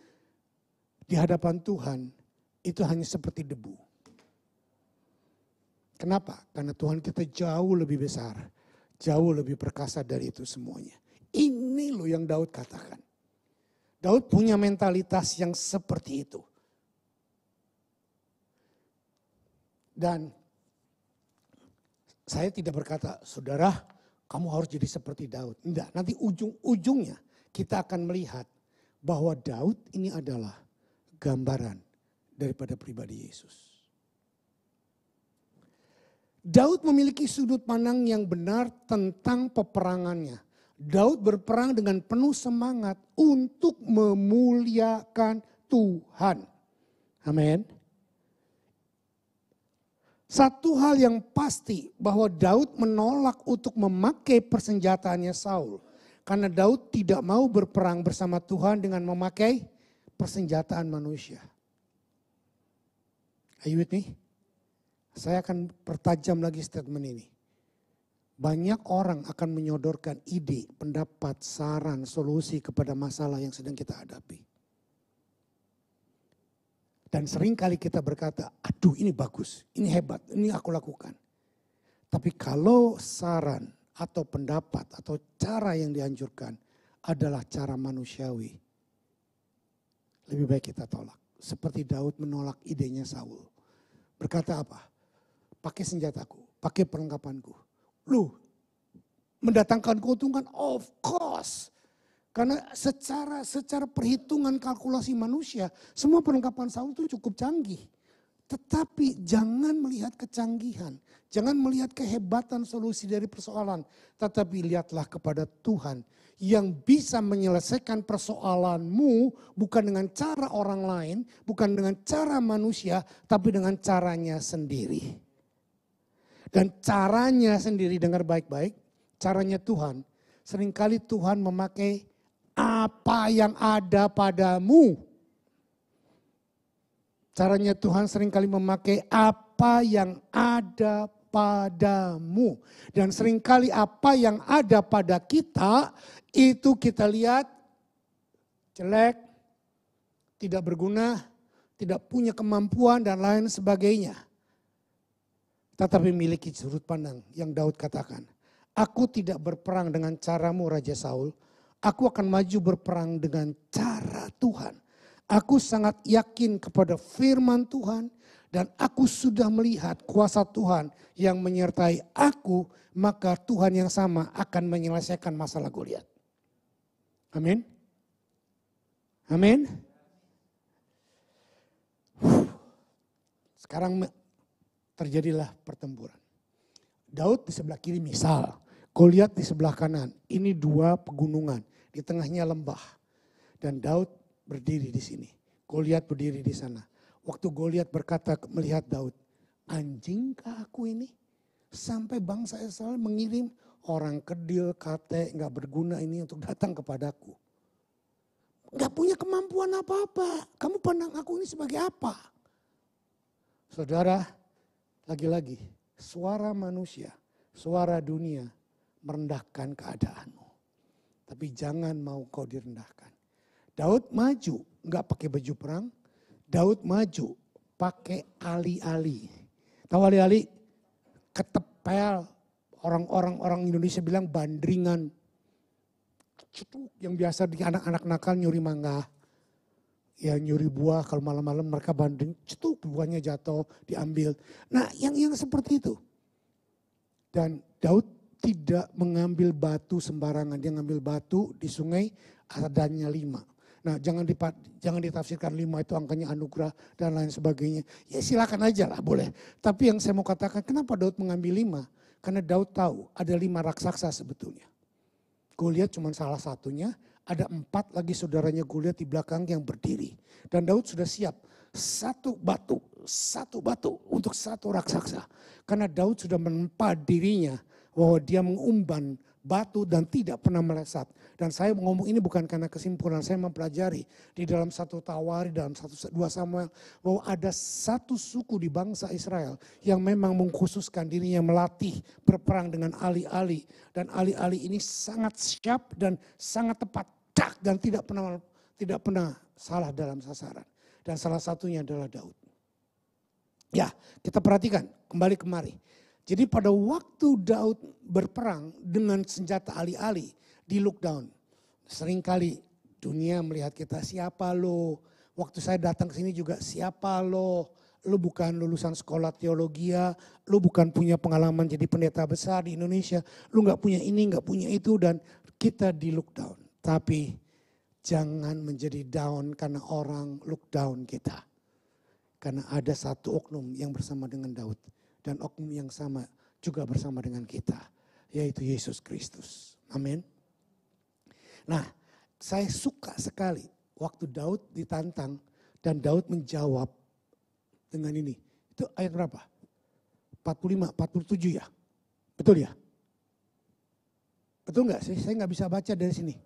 di hadapan Tuhan itu hanya seperti debu. Kenapa? Karena Tuhan kita jauh lebih besar, jauh lebih perkasa dari itu semuanya. Ini loh yang Daud katakan. Daud punya mentalitas yang seperti itu. Dan saya tidak berkata, "Saudara, kamu harus jadi seperti Daud." Enggak, nanti ujung-ujungnya kita akan melihat bahwa Daud ini adalah gambaran daripada pribadi Yesus. Daud memiliki sudut pandang yang benar tentang peperangannya. Daud berperang dengan penuh semangat untuk memuliakan Tuhan. Amin. Satu hal yang pasti bahwa Daud menolak untuk memakai persenjataannya Saul. Karena Daud tidak mau berperang bersama Tuhan dengan memakai persenjataan manusia. Are you with me? Saya akan pertajam lagi statement ini. Banyak orang akan menyodorkan ide, pendapat, saran, solusi kepada masalah yang sedang kita hadapi. Dan seringkali kita berkata, aduh ini bagus, ini hebat, ini aku lakukan. Tapi kalau saran atau pendapat atau cara yang dianjurkan adalah cara manusiawi, lebih baik kita tolak. Seperti Daud menolak idenya Saul. Berkata apa? Pakai senjataku, pakai perlengkapanku. Lu mendatangkan keuntungan? Of course. Karena secara perhitungan kalkulasi manusia, semua perlengkapan Saul itu cukup canggih. Tetapi jangan melihat kecanggihan, jangan melihat kehebatan solusi dari persoalan. Tetapi lihatlah kepada Tuhan yang bisa menyelesaikan persoalanmu bukan dengan cara orang lain, bukan dengan cara manusia, tapi dengan caranya sendiri. Dan caranya sendiri, dengar baik-baik, caranya Tuhan. Seringkali Tuhan memakai apa yang ada padamu. Caranya Tuhan seringkali memakai apa yang ada padamu. Dan seringkali apa yang ada pada kita itu kita lihat jelek, tidak berguna, tidak punya kemampuan dan lain sebagainya. Tetapi miliki sudut pandang yang Daud katakan. Aku tidak berperang dengan caramu Raja Saul. Aku akan maju berperang dengan cara Tuhan. Aku sangat yakin kepada firman Tuhan. Dan aku sudah melihat kuasa Tuhan yang menyertai aku. Maka Tuhan yang sama akan menyelesaikan masalah Goliat. Amin. Amin. Sekarang terjadilah pertempuran. Daud di sebelah kiri misal. Goliat di sebelah kanan. Ini dua pegunungan. Di tengahnya lembah. Dan Daud berdiri di sini. Goliat berdiri di sana. Waktu Goliat berkata melihat Daud. Anjingkah aku ini? Sampai bangsa Israel mengirim orang kedil, kate, gak berguna ini untuk datang kepadaku. Gak punya kemampuan apa-apa. Kamu pandang aku ini sebagai apa? Saudara, lagi-lagi suara manusia, suara dunia merendahkan keadaanmu. Tapi jangan mau kau direndahkan. Daud maju, nggak pakai baju perang. Daud maju, pakai ali-ali. Tahu ali-ali? Ketepel. Orang Indonesia bilang bandringan. Yang biasa di anak-anak nakal nyuri mangga. Ya nyuri buah, kalau malam-malam mereka banding. Cetuk, buahnya jatuh, diambil. Nah yang seperti itu. Dan Daud tidak mengambil batu sembarangan. Dia ngambil batu di sungai adanya 5. Nah jangan ditafsirkan 5 itu angkanya anugerah dan lain sebagainya. Ya silakan aja lah boleh. Tapi yang saya mau katakan kenapa Daud mengambil 5? Karena Daud tahu ada 5 raksasa sebetulnya. Goliat cuma salah satunya. Ada 4 lagi saudaranya Goliat di belakang yang berdiri. Dan Daud sudah siap. Satu batu untuk satu raksasa. Karena Daud sudah menempa dirinya bahwa dia mengumban batu dan tidak pernah melesat. Dan saya ngomong ini bukan karena kesimpulan, saya mempelajari di dalam 1 Tawari, dalam 2 Samuel, bahwa ada satu suku di bangsa Israel yang memang mengkhususkan dirinya melatih berperang dengan ali-ali. Dan ali-ali ini sangat siap dan sangat tepat, dan tidak pernah salah dalam sasaran. Dan salah satunya adalah Daud. Ya, kita perhatikan kembali kemari. Jadi pada waktu Daud berperang dengan senjata ali-ali di look down. Seringkali dunia melihat kita, siapa lo? Waktu saya datang ke sini juga, siapa lo? Lo bukan lulusan sekolah teologi, lo bukan punya pengalaman jadi pendeta besar di Indonesia. Lo gak punya ini, gak punya itu, dan kita di look down. Tapi jangan menjadi down karena orang look down kita. Karena ada satu oknum yang bersama dengan Daud. Dan oknum yang sama juga bersama dengan kita. Yaitu Yesus Kristus. Amin. Nah, saya suka sekali waktu Daud ditantang. Dan Daud menjawab dengan ini. Itu ayat berapa? 45, 47 ya? Betul ya? Betul gak sih? Saya gak bisa baca dari sini.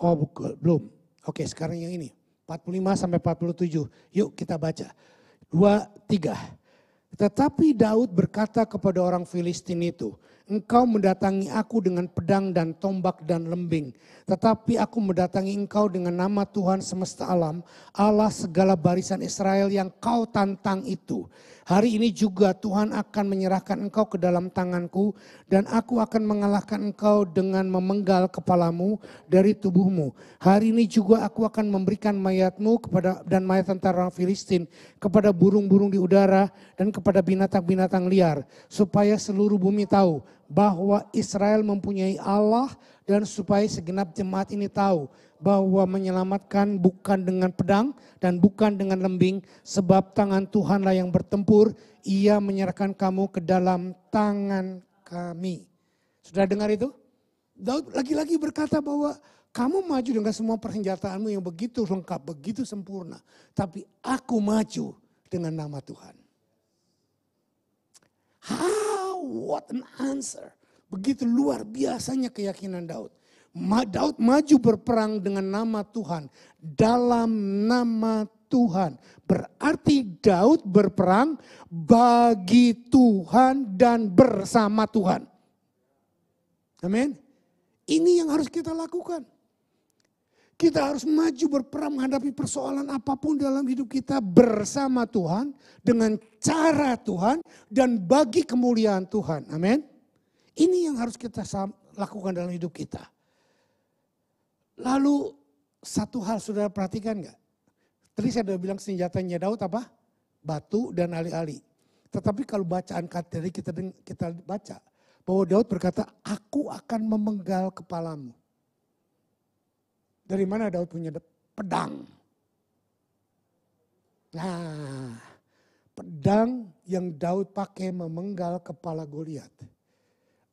Oh belum. Oke sekarang yang ini. 45 sampai 47. Yuk kita baca. 2, 3. Tetapi Daud berkata kepada orang Filistin itu, Engkau mendatangi aku dengan pedang dan tombak dan lembing. Tetapi aku mendatangi engkau dengan nama Tuhan semesta alam, Allah segala barisan Israel yang kau tantang itu. Hari ini juga Tuhan akan menyerahkan engkau ke dalam tanganku dan aku akan mengalahkan engkau dengan memenggal kepalamu dari tubuhmu. Hari ini juga aku akan memberikan mayatmu dan mayat tentara orang Filistin kepada burung-burung di udara dan kepada binatang-binatang liar. Supaya seluruh bumi tahu bahwa Israel mempunyai Allah dan supaya segenap jemaat ini tahu bahwa menyelamatkan bukan dengan pedang dan bukan dengan lembing, sebab tangan Tuhanlah yang bertempur, ia menyerahkan kamu ke dalam tangan kami. Sudah dengar itu? Daud lagi-lagi berkata bahwa kamu maju dengan semua persenjataanmu yang begitu lengkap, begitu sempurna. Tapi aku maju dengan nama Tuhan. How? What an answer. Begitu luar biasanya keyakinan Daud. Daud maju berperang dengan nama Tuhan. Dalam nama Tuhan. Berarti Daud berperang bagi Tuhan dan bersama Tuhan. Amin. Ini yang harus kita lakukan. Kita harus maju berperang menghadapi persoalan apapun dalam hidup kita bersama Tuhan. Dengan cara Tuhan dan bagi kemuliaan Tuhan. Amin. Ini yang harus kita lakukan dalam hidup kita. Lalu satu hal saudara perhatikan gak? Tadi saya sudah bilang senjatanya Daud apa? Batu dan ali-ali. Tetapi kalau bacaan tadi kita baca. Bahwa Daud berkata, aku akan memenggal kepalamu. Dari mana Daud punya pedang? Nah, pedang yang Daud pakai memenggal kepala Goliat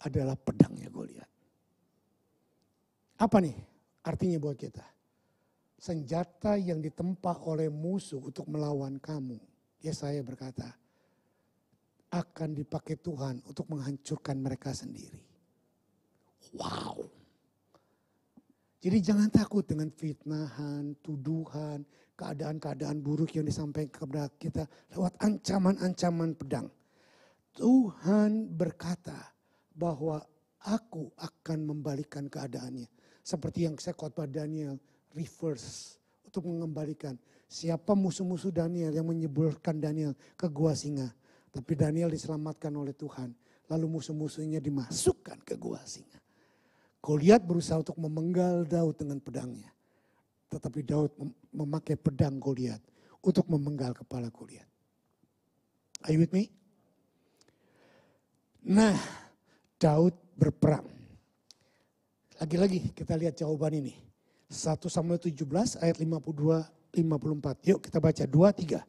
adalah pedangnya Goliat. Apa nih artinya buat kita? Senjata yang ditempa oleh musuh untuk melawan kamu. Yesaya berkata, akan dipakai Tuhan untuk menghancurkan mereka sendiri. Wow. Jadi jangan takut dengan fitnahan, tuduhan, keadaan-keadaan buruk yang disampaikan kepada kita lewat ancaman-ancaman pedang. Tuhan berkata bahwa aku akan membalikan keadaannya. Seperti yang saya khotbah Daniel, reverse untuk mengembalikan. Siapa musuh-musuh Daniel yang menyeburkan Daniel ke gua singa. Tapi Daniel diselamatkan oleh Tuhan. Lalu musuh-musuhnya dimasukkan ke gua singa. Goliat berusaha untuk memenggal Daud dengan pedangnya. Tetapi Daud memakai pedang Goliat untuk memenggal kepala Goliat. Are you with me? Nah, Daud berperang. Lagi-lagi kita lihat jawaban ini. 1 Samuel 17 ayat 52-54. Yuk kita baca 2-3.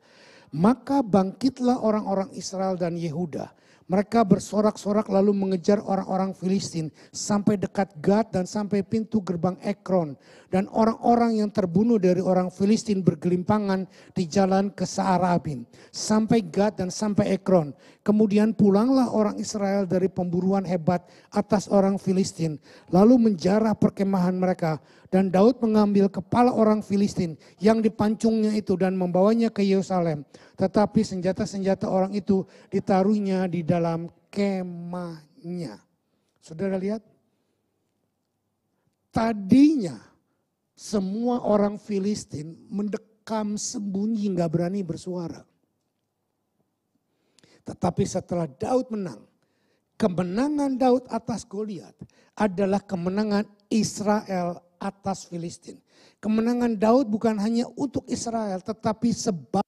Maka bangkitlah orang-orang Israel dan Yehuda. Mereka bersorak-sorak lalu mengejar orang-orang Filistin sampai dekat Gad dan sampai pintu gerbang Ekron. Dan orang-orang yang terbunuh dari orang Filistin bergelimpangan di jalan ke Saarabim. Sampai Gad dan sampai Ekron. Kemudian pulanglah orang Israel dari pemburuan hebat atas orang Filistin. Lalu menjarah perkemahan mereka. Dan Daud mengambil kepala orang Filistin yang dipancungnya itu dan membawanya ke Yerusalem. Tetapi senjata-senjata orang itu ditaruhnya di dalam kemahnya. Saudara lihat? Tadinya semua orang Filistin mendekam sembunyi, gak berani bersuara. Tetapi setelah Daud menang, kemenangan Daud atas Goliat adalah kemenangan Israel atas Filistin. Kemenangan Daud bukan hanya untuk Israel tetapi sebab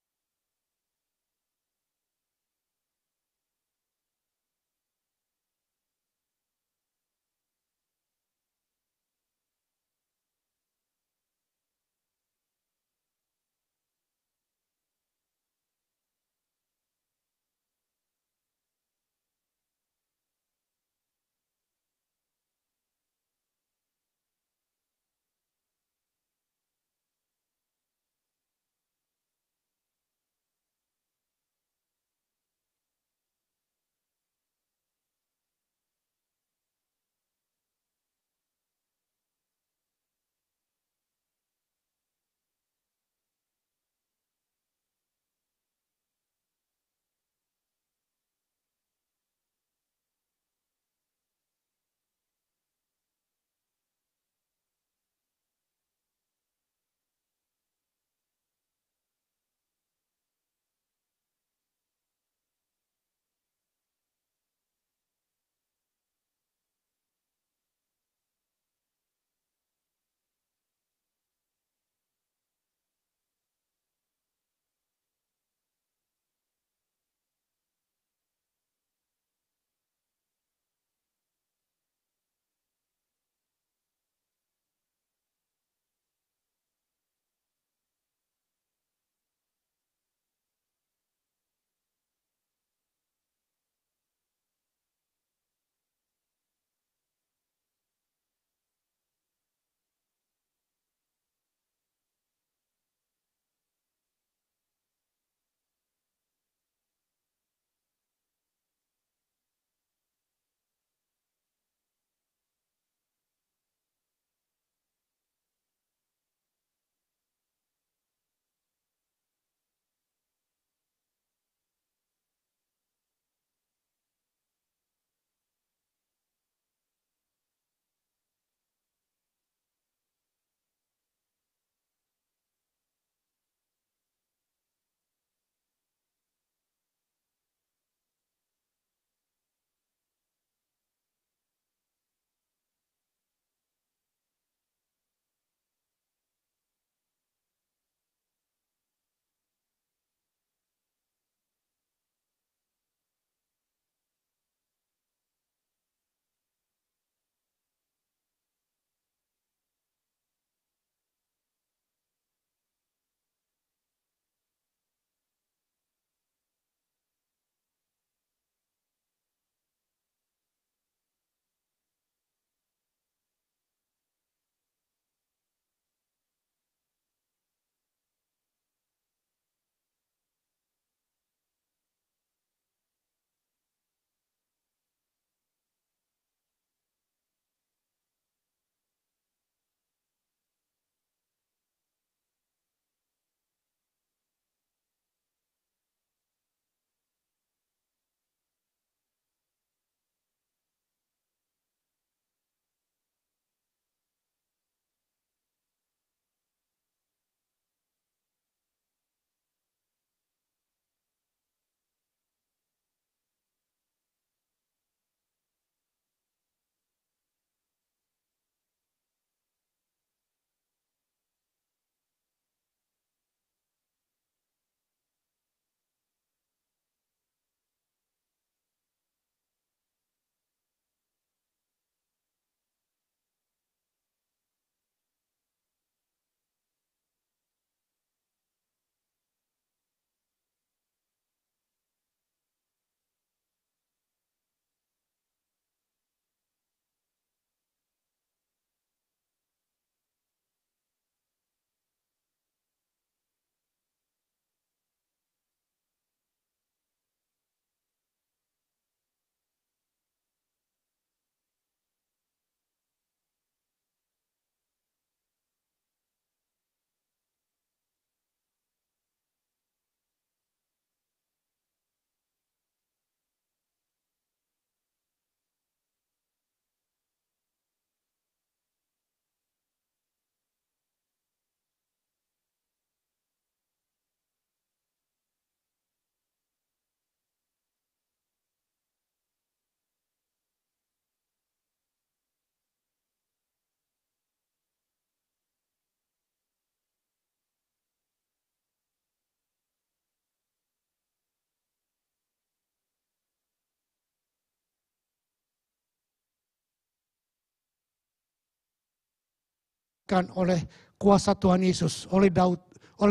dikalahkan oleh kuasa Tuhan Yesus, oleh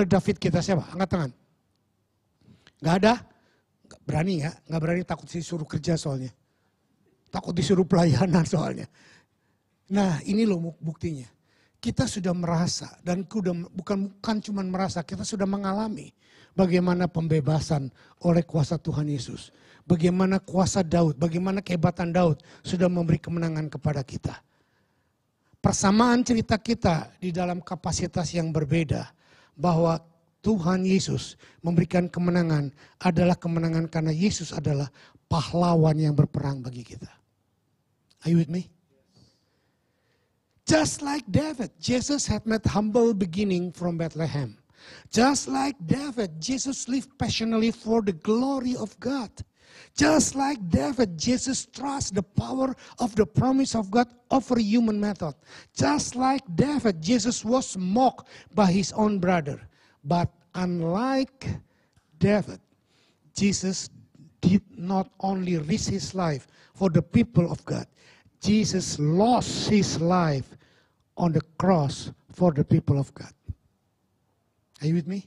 David kita. Siapa? Angkat tangan. Gak ada? Gak berani ya? Gak berani, takut disuruh kerja soalnya. Takut disuruh pelayanan soalnya. Nah ini loh buktinya. Kita sudah merasa, dan bukan cuma merasa, kita sudah mengalami bagaimana pembebasan oleh kuasa Tuhan Yesus. Bagaimana kuasa Daud, bagaimana kehebatan Daud sudah memberi kemenangan kepada kita. Persamaan cerita kita di dalam kapasitas yang berbeda, bahwa Tuhan Yesus memberikan kemenangan adalah kemenangan karena Yesus adalah pahlawan yang berperang bagi kita. Are you with me? Just like David, Jesus had made humble beginning from Bethlehem. Just like David, Jesus lived passionately for the glory of God. Just like David, Jesus trusts the power of the promise of God over human method. Just like David, Jesus was mocked by his own brother. But unlike David, Jesus did not only risk his life for the people of God. Jesus lost his life on the cross for the people of God. Are you with me?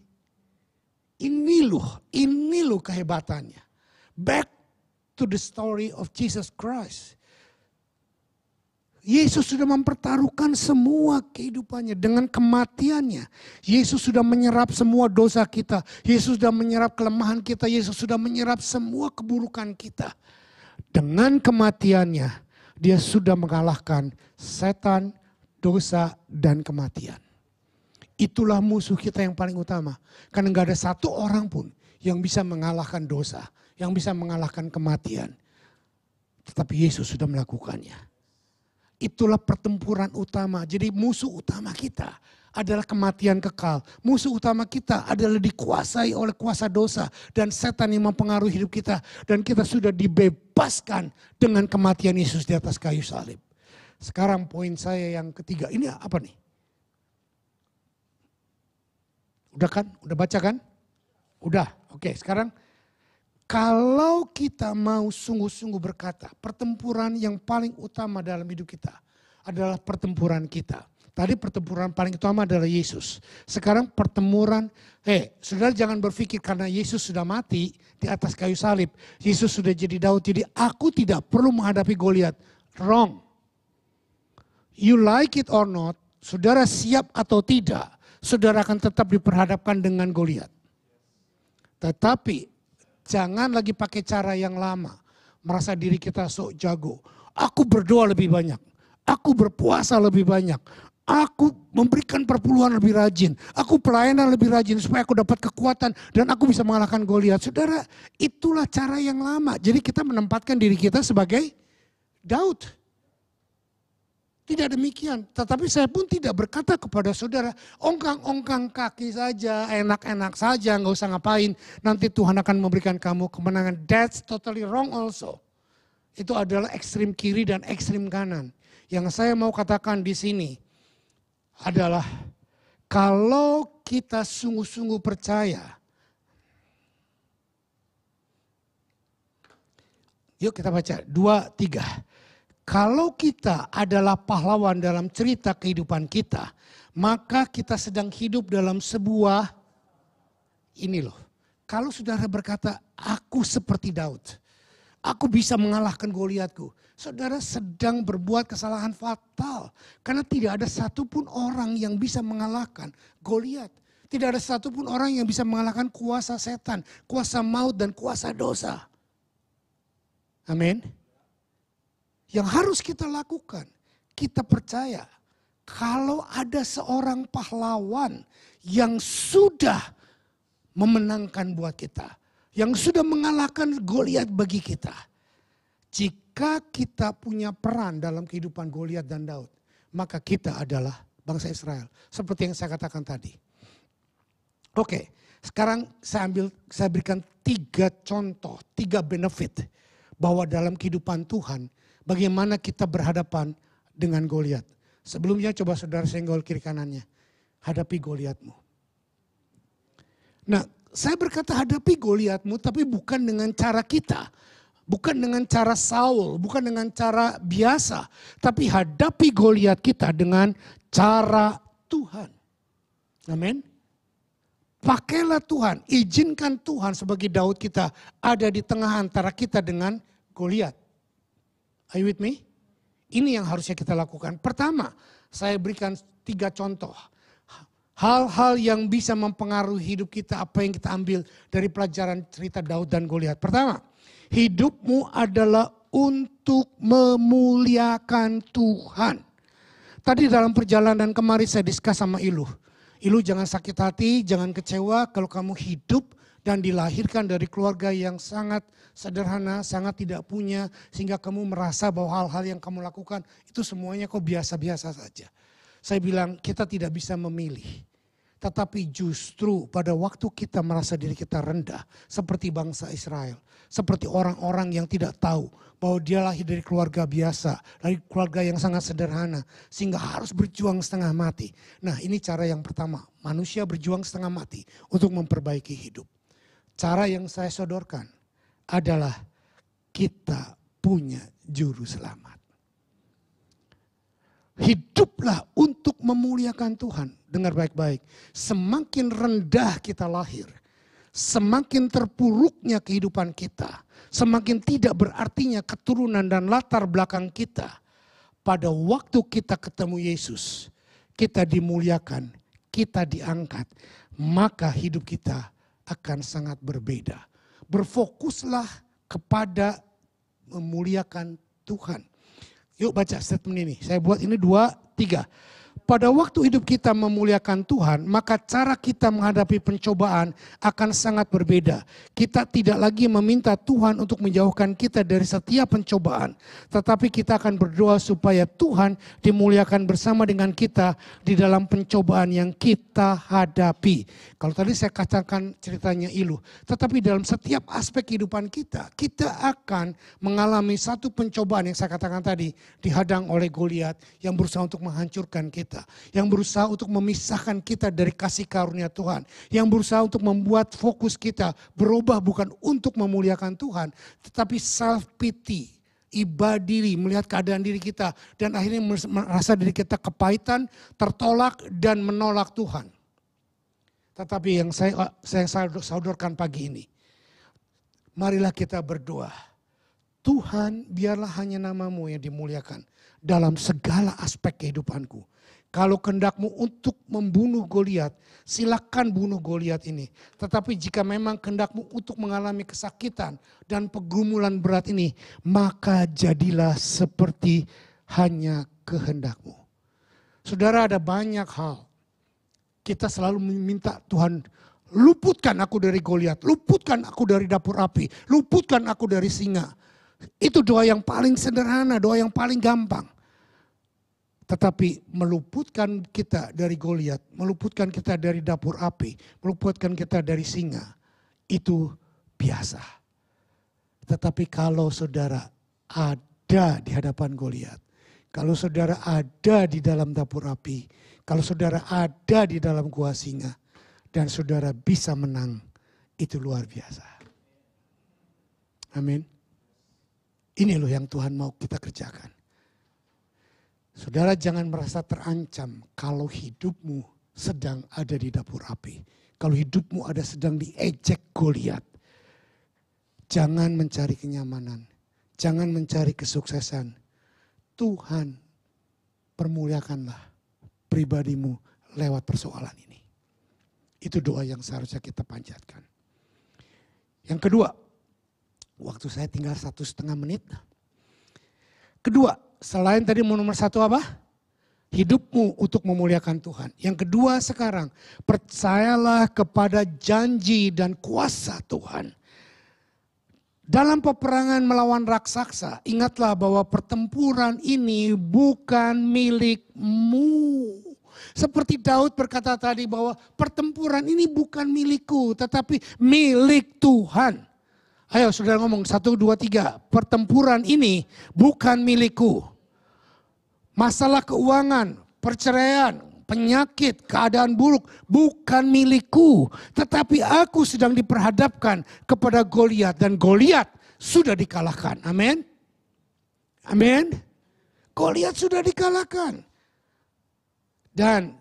Ini loh kehebatannya. Back to the story of Jesus Christ. Yesus sudah mempertaruhkan semua kehidupannya dengan kematiannya. Yesus sudah menyerap semua dosa kita. Yesus sudah menyerap kelemahan kita. Yesus sudah menyerap semua keburukan kita. Dengan kematiannya, dia sudah mengalahkan setan, dosa, dan kematian. Itulah musuh kita yang paling utama. Karena gak ada satu orang pun yang bisa mengalahkan dosa, yang bisa mengalahkan kematian. Tetapi Yesus sudah melakukannya. Itulah pertempuran utama. Jadi musuh utama kita adalah kematian kekal. Musuh utama kita adalah dikuasai oleh kuasa dosa dan setan yang mempengaruhi hidup kita. Dan kita sudah dibebaskan dengan kematian Yesus di atas kayu salib. Sekarang poin saya yang ketiga. Ini apa nih? Udah kan? Udah baca kan? Udah. Oke, sekarang kalau kita mau sungguh-sungguh berkata, pertempuran yang paling utama dalam hidup kita adalah pertempuran kita. Tadi pertempuran paling utama adalah Yesus. Sekarang pertempuran, saudara jangan berpikir karena Yesus sudah mati di atas kayu salib. Yesus sudah jadi Daud, jadi aku tidak perlu menghadapi Goliat. Wrong. You like it or not, saudara siap atau tidak, saudara akan tetap diperhadapkan dengan Goliat. Tetapi jangan lagi pakai cara yang lama. Merasa diri kita sok jago. Aku berdoa lebih banyak. Aku berpuasa lebih banyak. Aku memberikan perpuluhan lebih rajin. Aku pelayanan lebih rajin supaya aku dapat kekuatan dan aku bisa mengalahkan Goliat. Saudara, itulah cara yang lama. Jadi kita menempatkan diri kita sebagai Daud. Tidak demikian, tetapi saya pun tidak berkata kepada saudara, ongkang-ongkang kaki saja, enak-enak saja, nggak usah ngapain. Nanti Tuhan akan memberikan kamu kemenangan. That's totally wrong also. Itu adalah ekstrim kiri dan ekstrim kanan. Yang saya mau katakan di sini adalah kalau kita sungguh-sungguh percaya. Yuk kita baca 2, 3. Kalau kita adalah pahlawan dalam cerita kehidupan kita, maka kita sedang hidup dalam sebuah, ini loh. Kalau saudara berkata, aku seperti Daud, aku bisa mengalahkan Goliatku. Saudara sedang berbuat kesalahan fatal. Karena tidak ada satupun orang yang bisa mengalahkan Goliat. Tidak ada satupun orang yang bisa mengalahkan kuasa setan, kuasa maut dan kuasa dosa. Amin. Yang harus kita lakukan, kita percaya kalau ada seorang pahlawan yang sudah memenangkan buat kita, yang sudah mengalahkan Goliat bagi kita. Jika kita punya peran dalam kehidupan Goliat dan Daud, maka kita adalah bangsa Israel. Seperti yang saya katakan tadi. Oke, sekarang saya berikan 3 contoh, 3 benefit bahwa dalam kehidupan Tuhan, bagaimana kita berhadapan dengan Goliat. Sebelumnya coba saudara senggol kiri kanannya. Hadapi Goliatmu. Nah, saya berkata hadapi Goliatmu tapi bukan dengan cara kita. Bukan dengan cara Saul, bukan dengan cara biasa. Tapi hadapi Goliat kita dengan cara Tuhan. Amin. Pakailah Tuhan, izinkan Tuhan sebagai Daud kita ada di tengah antara kita dengan Goliat. Are you with me? Ini yang harusnya kita lakukan. Pertama, saya berikan 3 contoh. Hal-hal yang bisa mempengaruhi hidup kita, apa yang kita ambil dari pelajaran cerita Daud dan Goliat. Pertama, hidupmu adalah untuk memuliakan Tuhan. Tadi dalam perjalanan kemarin saya diskus sama Ilu. Ilu jangan sakit hati, jangan kecewa kalau kamu hidup dan dilahirkan dari keluarga yang sangat sederhana, sangat tidak punya. Sehingga kamu merasa bahwa hal-hal yang kamu lakukan itu semuanya kok biasa-biasa saja. Saya bilang kita tidak bisa memilih. Tetapi justru pada waktu kita merasa diri kita rendah. Seperti bangsa Israel. Seperti orang-orang yang tidak tahu bahwa dia lahir dari keluarga biasa. Dari keluarga yang sangat sederhana. Sehingga harus berjuang setengah mati. Nah ini cara yang pertama. Manusia berjuang setengah mati untuk memperbaiki hidup. Cara yang saya sodorkan adalah kita punya juru selamat. Hiduplah untuk memuliakan Tuhan. Dengar baik-baik. Semakin rendah kita lahir. Semakin terpuruknya kehidupan kita. Semakin tidak berartinya keturunan dan latar belakang kita. Pada waktu kita ketemu Yesus. Kita dimuliakan. Kita diangkat. Maka hidup kita akan sangat berbeda. Berfokuslah kepada memuliakan Tuhan. Yuk baca statement ini. Saya buat ini 2, 3. Pada waktu hidup kita memuliakan Tuhan, maka cara kita menghadapi pencobaan akan sangat berbeda. Kita tidak lagi meminta Tuhan untuk menjauhkan kita dari setiap pencobaan. Tetapi kita akan berdoa supaya Tuhan dimuliakan bersama dengan kita di dalam pencobaan yang kita hadapi. Kalau tadi saya katakan ceritanya Ilu. Tetapi dalam setiap aspek kehidupan kita, kita akan mengalami satu pencobaan yang saya katakan tadi. Dihadang oleh Goliat yang berusaha untuk menghancurkan kita. Yang berusaha untuk memisahkan kita dari kasih karunia Tuhan. Yang berusaha untuk membuat fokus kita berubah bukan untuk memuliakan Tuhan. Tetapi self pity, iba diri, melihat keadaan diri kita. Dan akhirnya merasa diri kita kepahitan, tertolak dan menolak Tuhan. Tetapi yang saya sodorkan pagi ini. Marilah kita berdoa. Tuhan biarlah hanya namamu yang dimuliakan dalam segala aspek kehidupanku. Kalau kehendakmu untuk membunuh Goliat, silakan bunuh Goliat ini. Tetapi jika memang kehendakmu untuk mengalami kesakitan dan pergumulan berat ini, maka jadilah seperti hanya kehendakmu. Saudara, ada banyak hal. Kita selalu meminta Tuhan, luputkan aku dari Goliat, luputkan aku dari dapur api, luputkan aku dari singa. Itu doa yang paling sederhana, doa yang paling gampang. Tetapi meluputkan kita dari Goliat, meluputkan kita dari dapur api, meluputkan kita dari singa, itu biasa. Tetapi kalau saudara ada di hadapan Goliat, kalau saudara ada di dalam dapur api, kalau saudara ada di dalam gua singa, dan saudara bisa menang, itu luar biasa. Amin. Ini loh yang Tuhan mau kita kerjakan. Saudara jangan merasa terancam kalau hidupmu sedang ada di dapur api. Kalau hidupmu ada sedang diejek Goliat. Jangan mencari kenyamanan. Jangan mencari kesuksesan. Tuhan permuliakanlah pribadimu lewat persoalan ini. Itu doa yang seharusnya kita panjatkan. Yang kedua, waktu saya tinggal 1,5 menit. Kedua, selain tadi nomor 1 apa? Hidupmu untuk memuliakan Tuhan. Yang kedua sekarang, percayalah kepada janji dan kuasa Tuhan. Dalam peperangan melawan raksasa, ingatlah bahwa pertempuran ini bukan milikmu. Seperti Daud berkata tadi bahwa pertempuran ini bukan milikku, tetapi milik Tuhan. Ayo saudara ngomong 1, 2, 3. Pertempuran ini bukan milikku. Masalah keuangan, perceraian, penyakit, keadaan buruk bukan milikku. Tetapi aku sedang diperhadapkan kepada Goliat dan Goliat sudah dikalahkan. Amin. Amin. Goliat sudah dikalahkan. Dan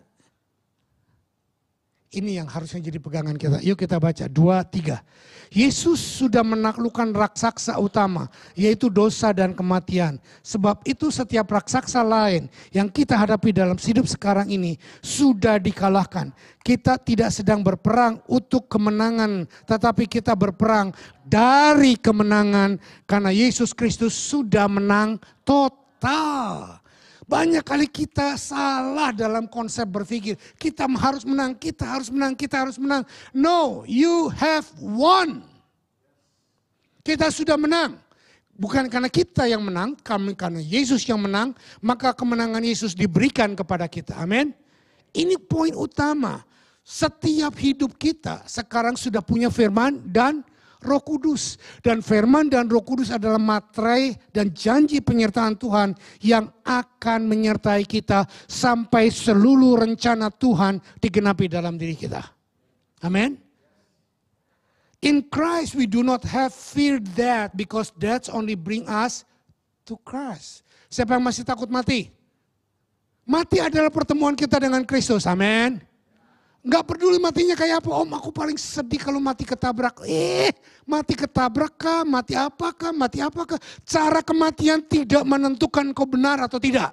ini yang harusnya jadi pegangan kita. Yuk kita baca 2-3. Yesus sudah menaklukkan raksasa utama, yaitu dosa dan kematian. Sebab itu setiap raksasa lain yang kita hadapi dalam hidup sekarang ini sudah dikalahkan. Kita tidak sedang berperang untuk kemenangan, tetapi kita berperang dari kemenangan karena Yesus Kristus sudah menang total. Banyak kali kita salah dalam konsep berpikir. Kita harus menang, kita harus menang, kita harus menang. No, you have won. Kita sudah menang. Bukan karena kita yang menang, karena Yesus yang menang, maka kemenangan Yesus diberikan kepada kita. Amin. Ini poin utama. Setiap hidup kita sekarang sudah punya firman dan Roh Kudus. Dan firman dan Roh Kudus adalah materai dan janji penyertaan Tuhan yang akan menyertai kita sampai seluruh rencana Tuhan digenapi dalam diri kita. Amin. In Christ we do not have fear death because death only bring us to Christ. Siapa yang masih takut mati? Mati adalah pertemuan kita dengan Kristus. Amin. Enggak peduli matinya kayak apa. Om, aku paling sedih kalau mati ketabrak. Mati ketabrak kah? Mati apakah? Mati apakah? Cara kematian tidak menentukan kau benar atau tidak.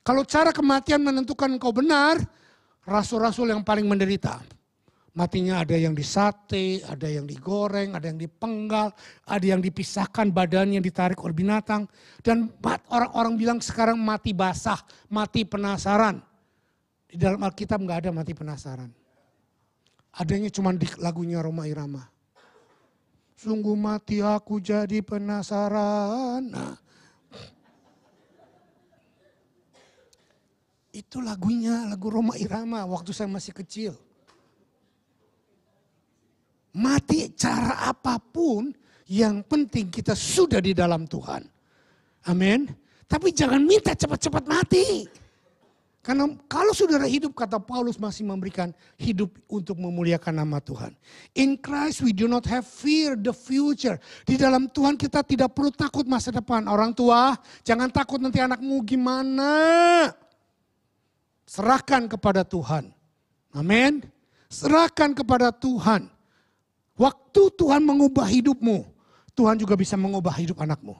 Kalau cara kematian menentukan kau benar, rasul-rasul yang paling menderita. Matinya ada yang disate, ada yang digoreng, ada yang dipenggal, ada yang dipisahkan badannya ditarik oleh binatang. Dan orang-orang bilang sekarang mati basah, mati penasaran. Di dalam Alkitab nggak ada mati penasaran. Adanya cuma di lagunya Rhoma Irama. Sungguh mati aku jadi penasaran. Nah, itu lagunya, lagu Rhoma Irama waktu saya masih kecil. Mati cara apapun, yang penting kita sudah di dalam Tuhan. Amin. Tapi jangan minta cepat-cepat mati. Karena kalau saudara hidup, kata Paulus, masih memberikan hidup untuk memuliakan nama Tuhan. In Christ we do not have fear the future. Di dalam Tuhan kita tidak perlu takut masa depan. Orang tua, jangan takut nanti anakmu gimana. Serahkan kepada Tuhan. Amin. Serahkan kepada Tuhan. Waktu Tuhan mengubah hidupmu, Tuhan juga bisa mengubah hidup anakmu.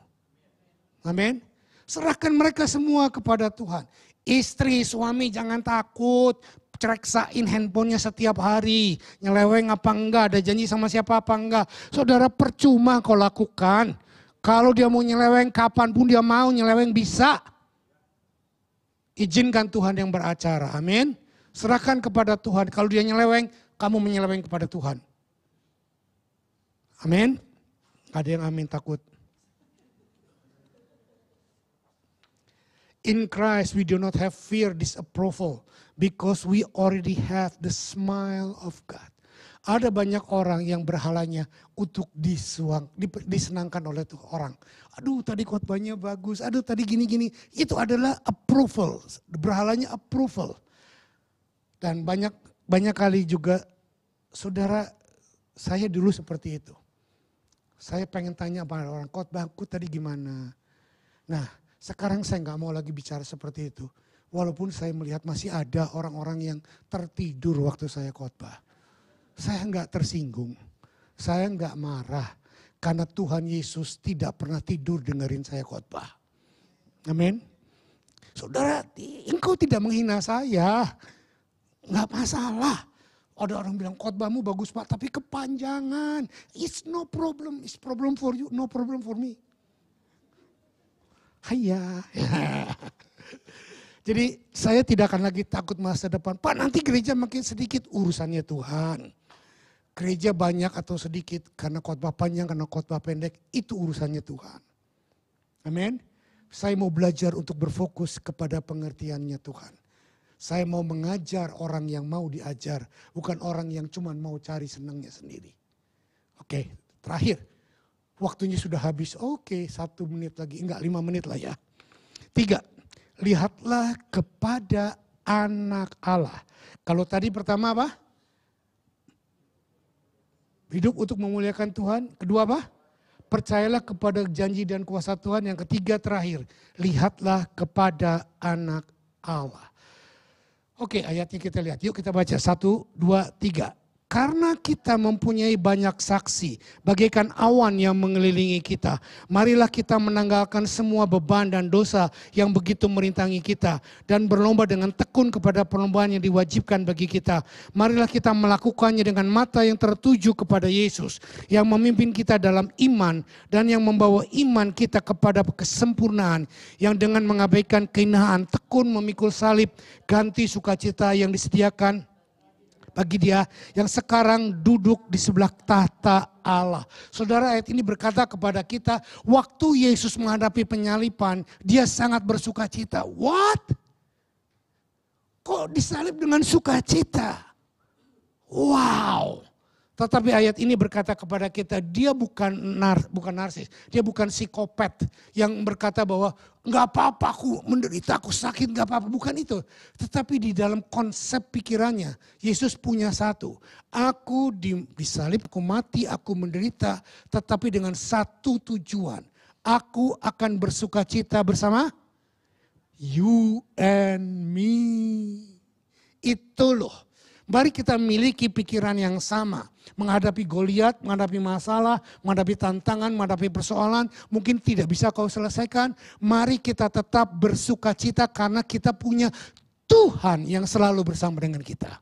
Amin. Serahkan mereka semua kepada Tuhan. Istri, suami jangan takut, cereksain handphonenya setiap hari. Nyeleweng apa enggak, ada janji sama siapa apa enggak. Saudara, percuma kau lakukan. Kalau dia mau nyeleweng, kapanpun dia mau nyeleweng bisa. Izinkan Tuhan yang beracara, amin. Serahkan kepada Tuhan, kalau dia nyeleweng, kamu menyeleweng kepada Tuhan. Amin. Ada yang amin takut. In Christ we do not have fear disapproval because we already have the smile of God. Ada banyak orang yang berhalanya untuk disenangkan oleh tuh orang. Aduh tadi khotbahnya bagus, aduh tadi gini-gini. Itu adalah approval, berhalanya approval. Dan banyak kali juga saudara, saya dulu seperti itu. Saya pengen tanya pada orang, khotbahku tadi gimana? Nah, sekarang saya nggak mau lagi bicara seperti itu. Walaupun saya melihat masih ada orang-orang yang tertidur waktu saya khotbah. Saya nggak tersinggung. Saya nggak marah. Karena Tuhan Yesus tidak pernah tidur dengerin saya khotbah. Amin. Saudara, engkau tidak menghina saya. Nggak masalah. Ada orang bilang khotbahmu bagus Pak, tapi kepanjangan. It's no problem. It's problem for you, no problem for me. Hayya. Jadi saya tidak akan lagi takut masa depan. Pak nanti gereja makin sedikit, urusannya Tuhan. Gereja banyak atau sedikit karena khotbah panjang, karena khotbah pendek, itu urusannya Tuhan. Amin. Saya mau belajar untuk berfokus kepada pengertiannya Tuhan. Saya mau mengajar orang yang mau diajar, bukan orang yang cuma mau cari senangnya sendiri. Oke, terakhir. Waktunya sudah habis, oke 1 menit lagi, enggak 5 menit lah ya. 3, lihatlah kepada anak Allah. Kalau tadi pertama apa? Hidup untuk memuliakan Tuhan. Kedua apa? Percayalah kepada janji dan kuasa Tuhan. Yang ketiga terakhir, lihatlah kepada anak Allah. Oke, ayatnya kita lihat. Yuk kita baca 1, 2, 3. Karena kita mempunyai banyak saksi, bagaikan awan yang mengelilingi kita. Marilah kita menanggalkan semua beban dan dosa yang begitu merintangi kita. Dan berlomba dengan tekun kepada perlombaan yang diwajibkan bagi kita. Marilah kita melakukannya dengan mata yang tertuju kepada Yesus. Yang memimpin kita dalam iman dan yang membawa iman kita kepada kesempurnaan. Yang dengan mengabaikan kehinaan, tekun memikul salib, ganti sukacita yang disediakan bagi Dia yang sekarang duduk di sebelah tahta Allah. Saudara, ayat ini berkata kepada kita, waktu Yesus menghadapi penyalipan, Dia sangat bersukacita. What? Kok disalib dengan sukacita? Wow. Tetapi ayat ini berkata kepada kita, dia bukan narsis, dia bukan psikopat yang berkata bahwa nggak apa-apa aku menderita, aku sakit, nggak apa-apa, bukan itu. Tetapi di dalam konsep pikirannya, Yesus punya satu, aku disalib, aku mati, aku menderita, tetapi dengan satu tujuan, aku akan bersukacita bersama you and me. Itu loh. Mari kita miliki pikiran yang sama. Menghadapi Goliat, menghadapi masalah, menghadapi tantangan, menghadapi persoalan. Mungkin tidak bisa kau selesaikan. Mari kita tetap bersukacita karena kita punya Tuhan yang selalu bersama dengan kita.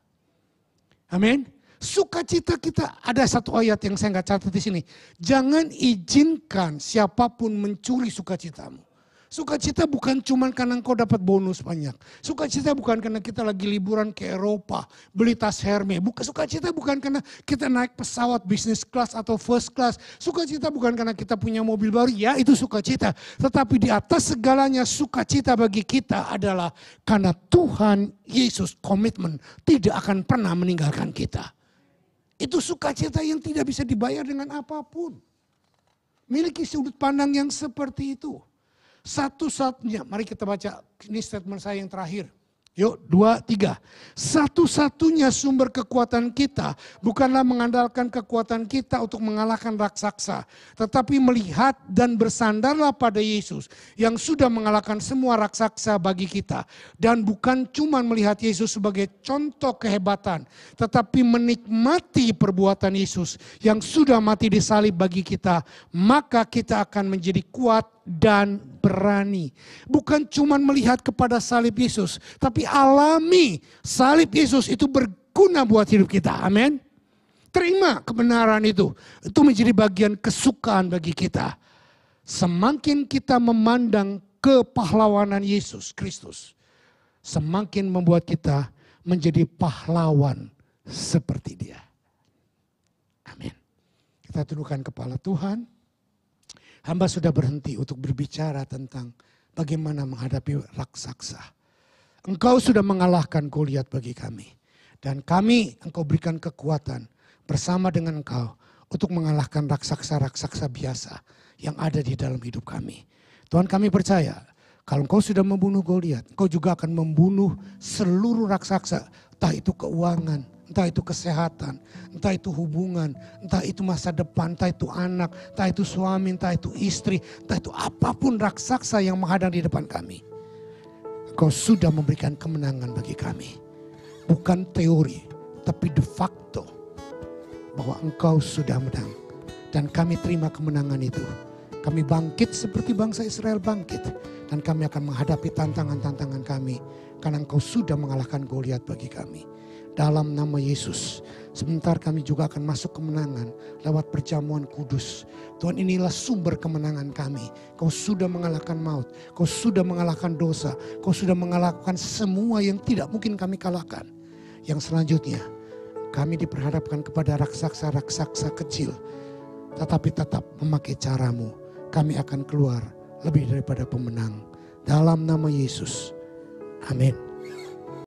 Amin. Sukacita kita, ada satu ayat yang saya nggak catat di sini. Jangan izinkan siapapun mencuri sukacitamu. Sukacita bukan cuma karena engkau dapat bonus banyak. Sukacita bukan karena kita lagi liburan ke Eropa, beli tas Hermes. Sukacita bukan karena kita naik pesawat business class atau first class. Sukacita bukan karena kita punya mobil baru, ya itu sukacita. Tetapi di atas segalanya sukacita bagi kita adalah karena Tuhan Yesus komitmen tidak akan pernah meninggalkan kita. Itu sukacita yang tidak bisa dibayar dengan apapun. Miliki sudut pandang yang seperti itu. Satu-satunya, mari kita baca, ini statement saya yang terakhir. Yuk, 2, 3. Satu-satunya sumber kekuatan kita bukanlah mengandalkan kekuatan kita untuk mengalahkan raksasa. Tetapi melihat dan bersandarlah pada Yesus yang sudah mengalahkan semua raksasa bagi kita. Dan bukan cuma melihat Yesus sebagai contoh kehebatan. Tetapi menikmati perbuatan Yesus yang sudah mati di salib bagi kita. Maka kita akan menjadi kuat dan berani. Bukan cuma melihat kepada salib Yesus, tapi alami salib Yesus itu berguna buat hidup kita. Amin. Terima kebenaran itu. Itu menjadi bagian kesukaan bagi kita. Semakin kita memandang kepahlawanan Yesus Kristus, semakin membuat kita menjadi pahlawan seperti Dia. Amin. Kita tundukkan kepala Tuhan. Hamba sudah berhenti untuk berbicara tentang bagaimana menghadapi raksasa. Engkau sudah mengalahkan Goliat bagi kami. Dan kami engkau berikan kekuatan bersama dengan engkau untuk mengalahkan raksasa-raksasa biasa yang ada di dalam hidup kami. Tuhan, kami percaya kalau engkau sudah membunuh Goliat, engkau juga akan membunuh seluruh raksasa. Entah itu keuangan, entah itu kesehatan, entah itu hubungan, entah itu masa depan, entah itu anak, entah itu suami, entah itu istri, entah itu apapun raksasa yang menghadang di depan kami. Engkau sudah memberikan kemenangan bagi kami. Bukan teori, tapi de facto bahwa engkau sudah menang. Dan kami terima kemenangan itu. Kami bangkit seperti bangsa Israel bangkit. Dan kami akan menghadapi tantangan-tantangan kami. Karena engkau sudah mengalahkan Goliat bagi kami. Dalam nama Yesus, sebentar kami juga akan masuk kemenangan lewat perjamuan kudus. Tuhan, inilah sumber kemenangan kami. Kau sudah mengalahkan maut, kau sudah mengalahkan dosa, kau sudah mengalahkan semua yang tidak mungkin kami kalahkan. Yang selanjutnya, kami diperhadapkan kepada raksasa-raksasa kecil. Tetapi tetap memakai caramu, kami akan keluar lebih daripada pemenang. Dalam nama Yesus, amin.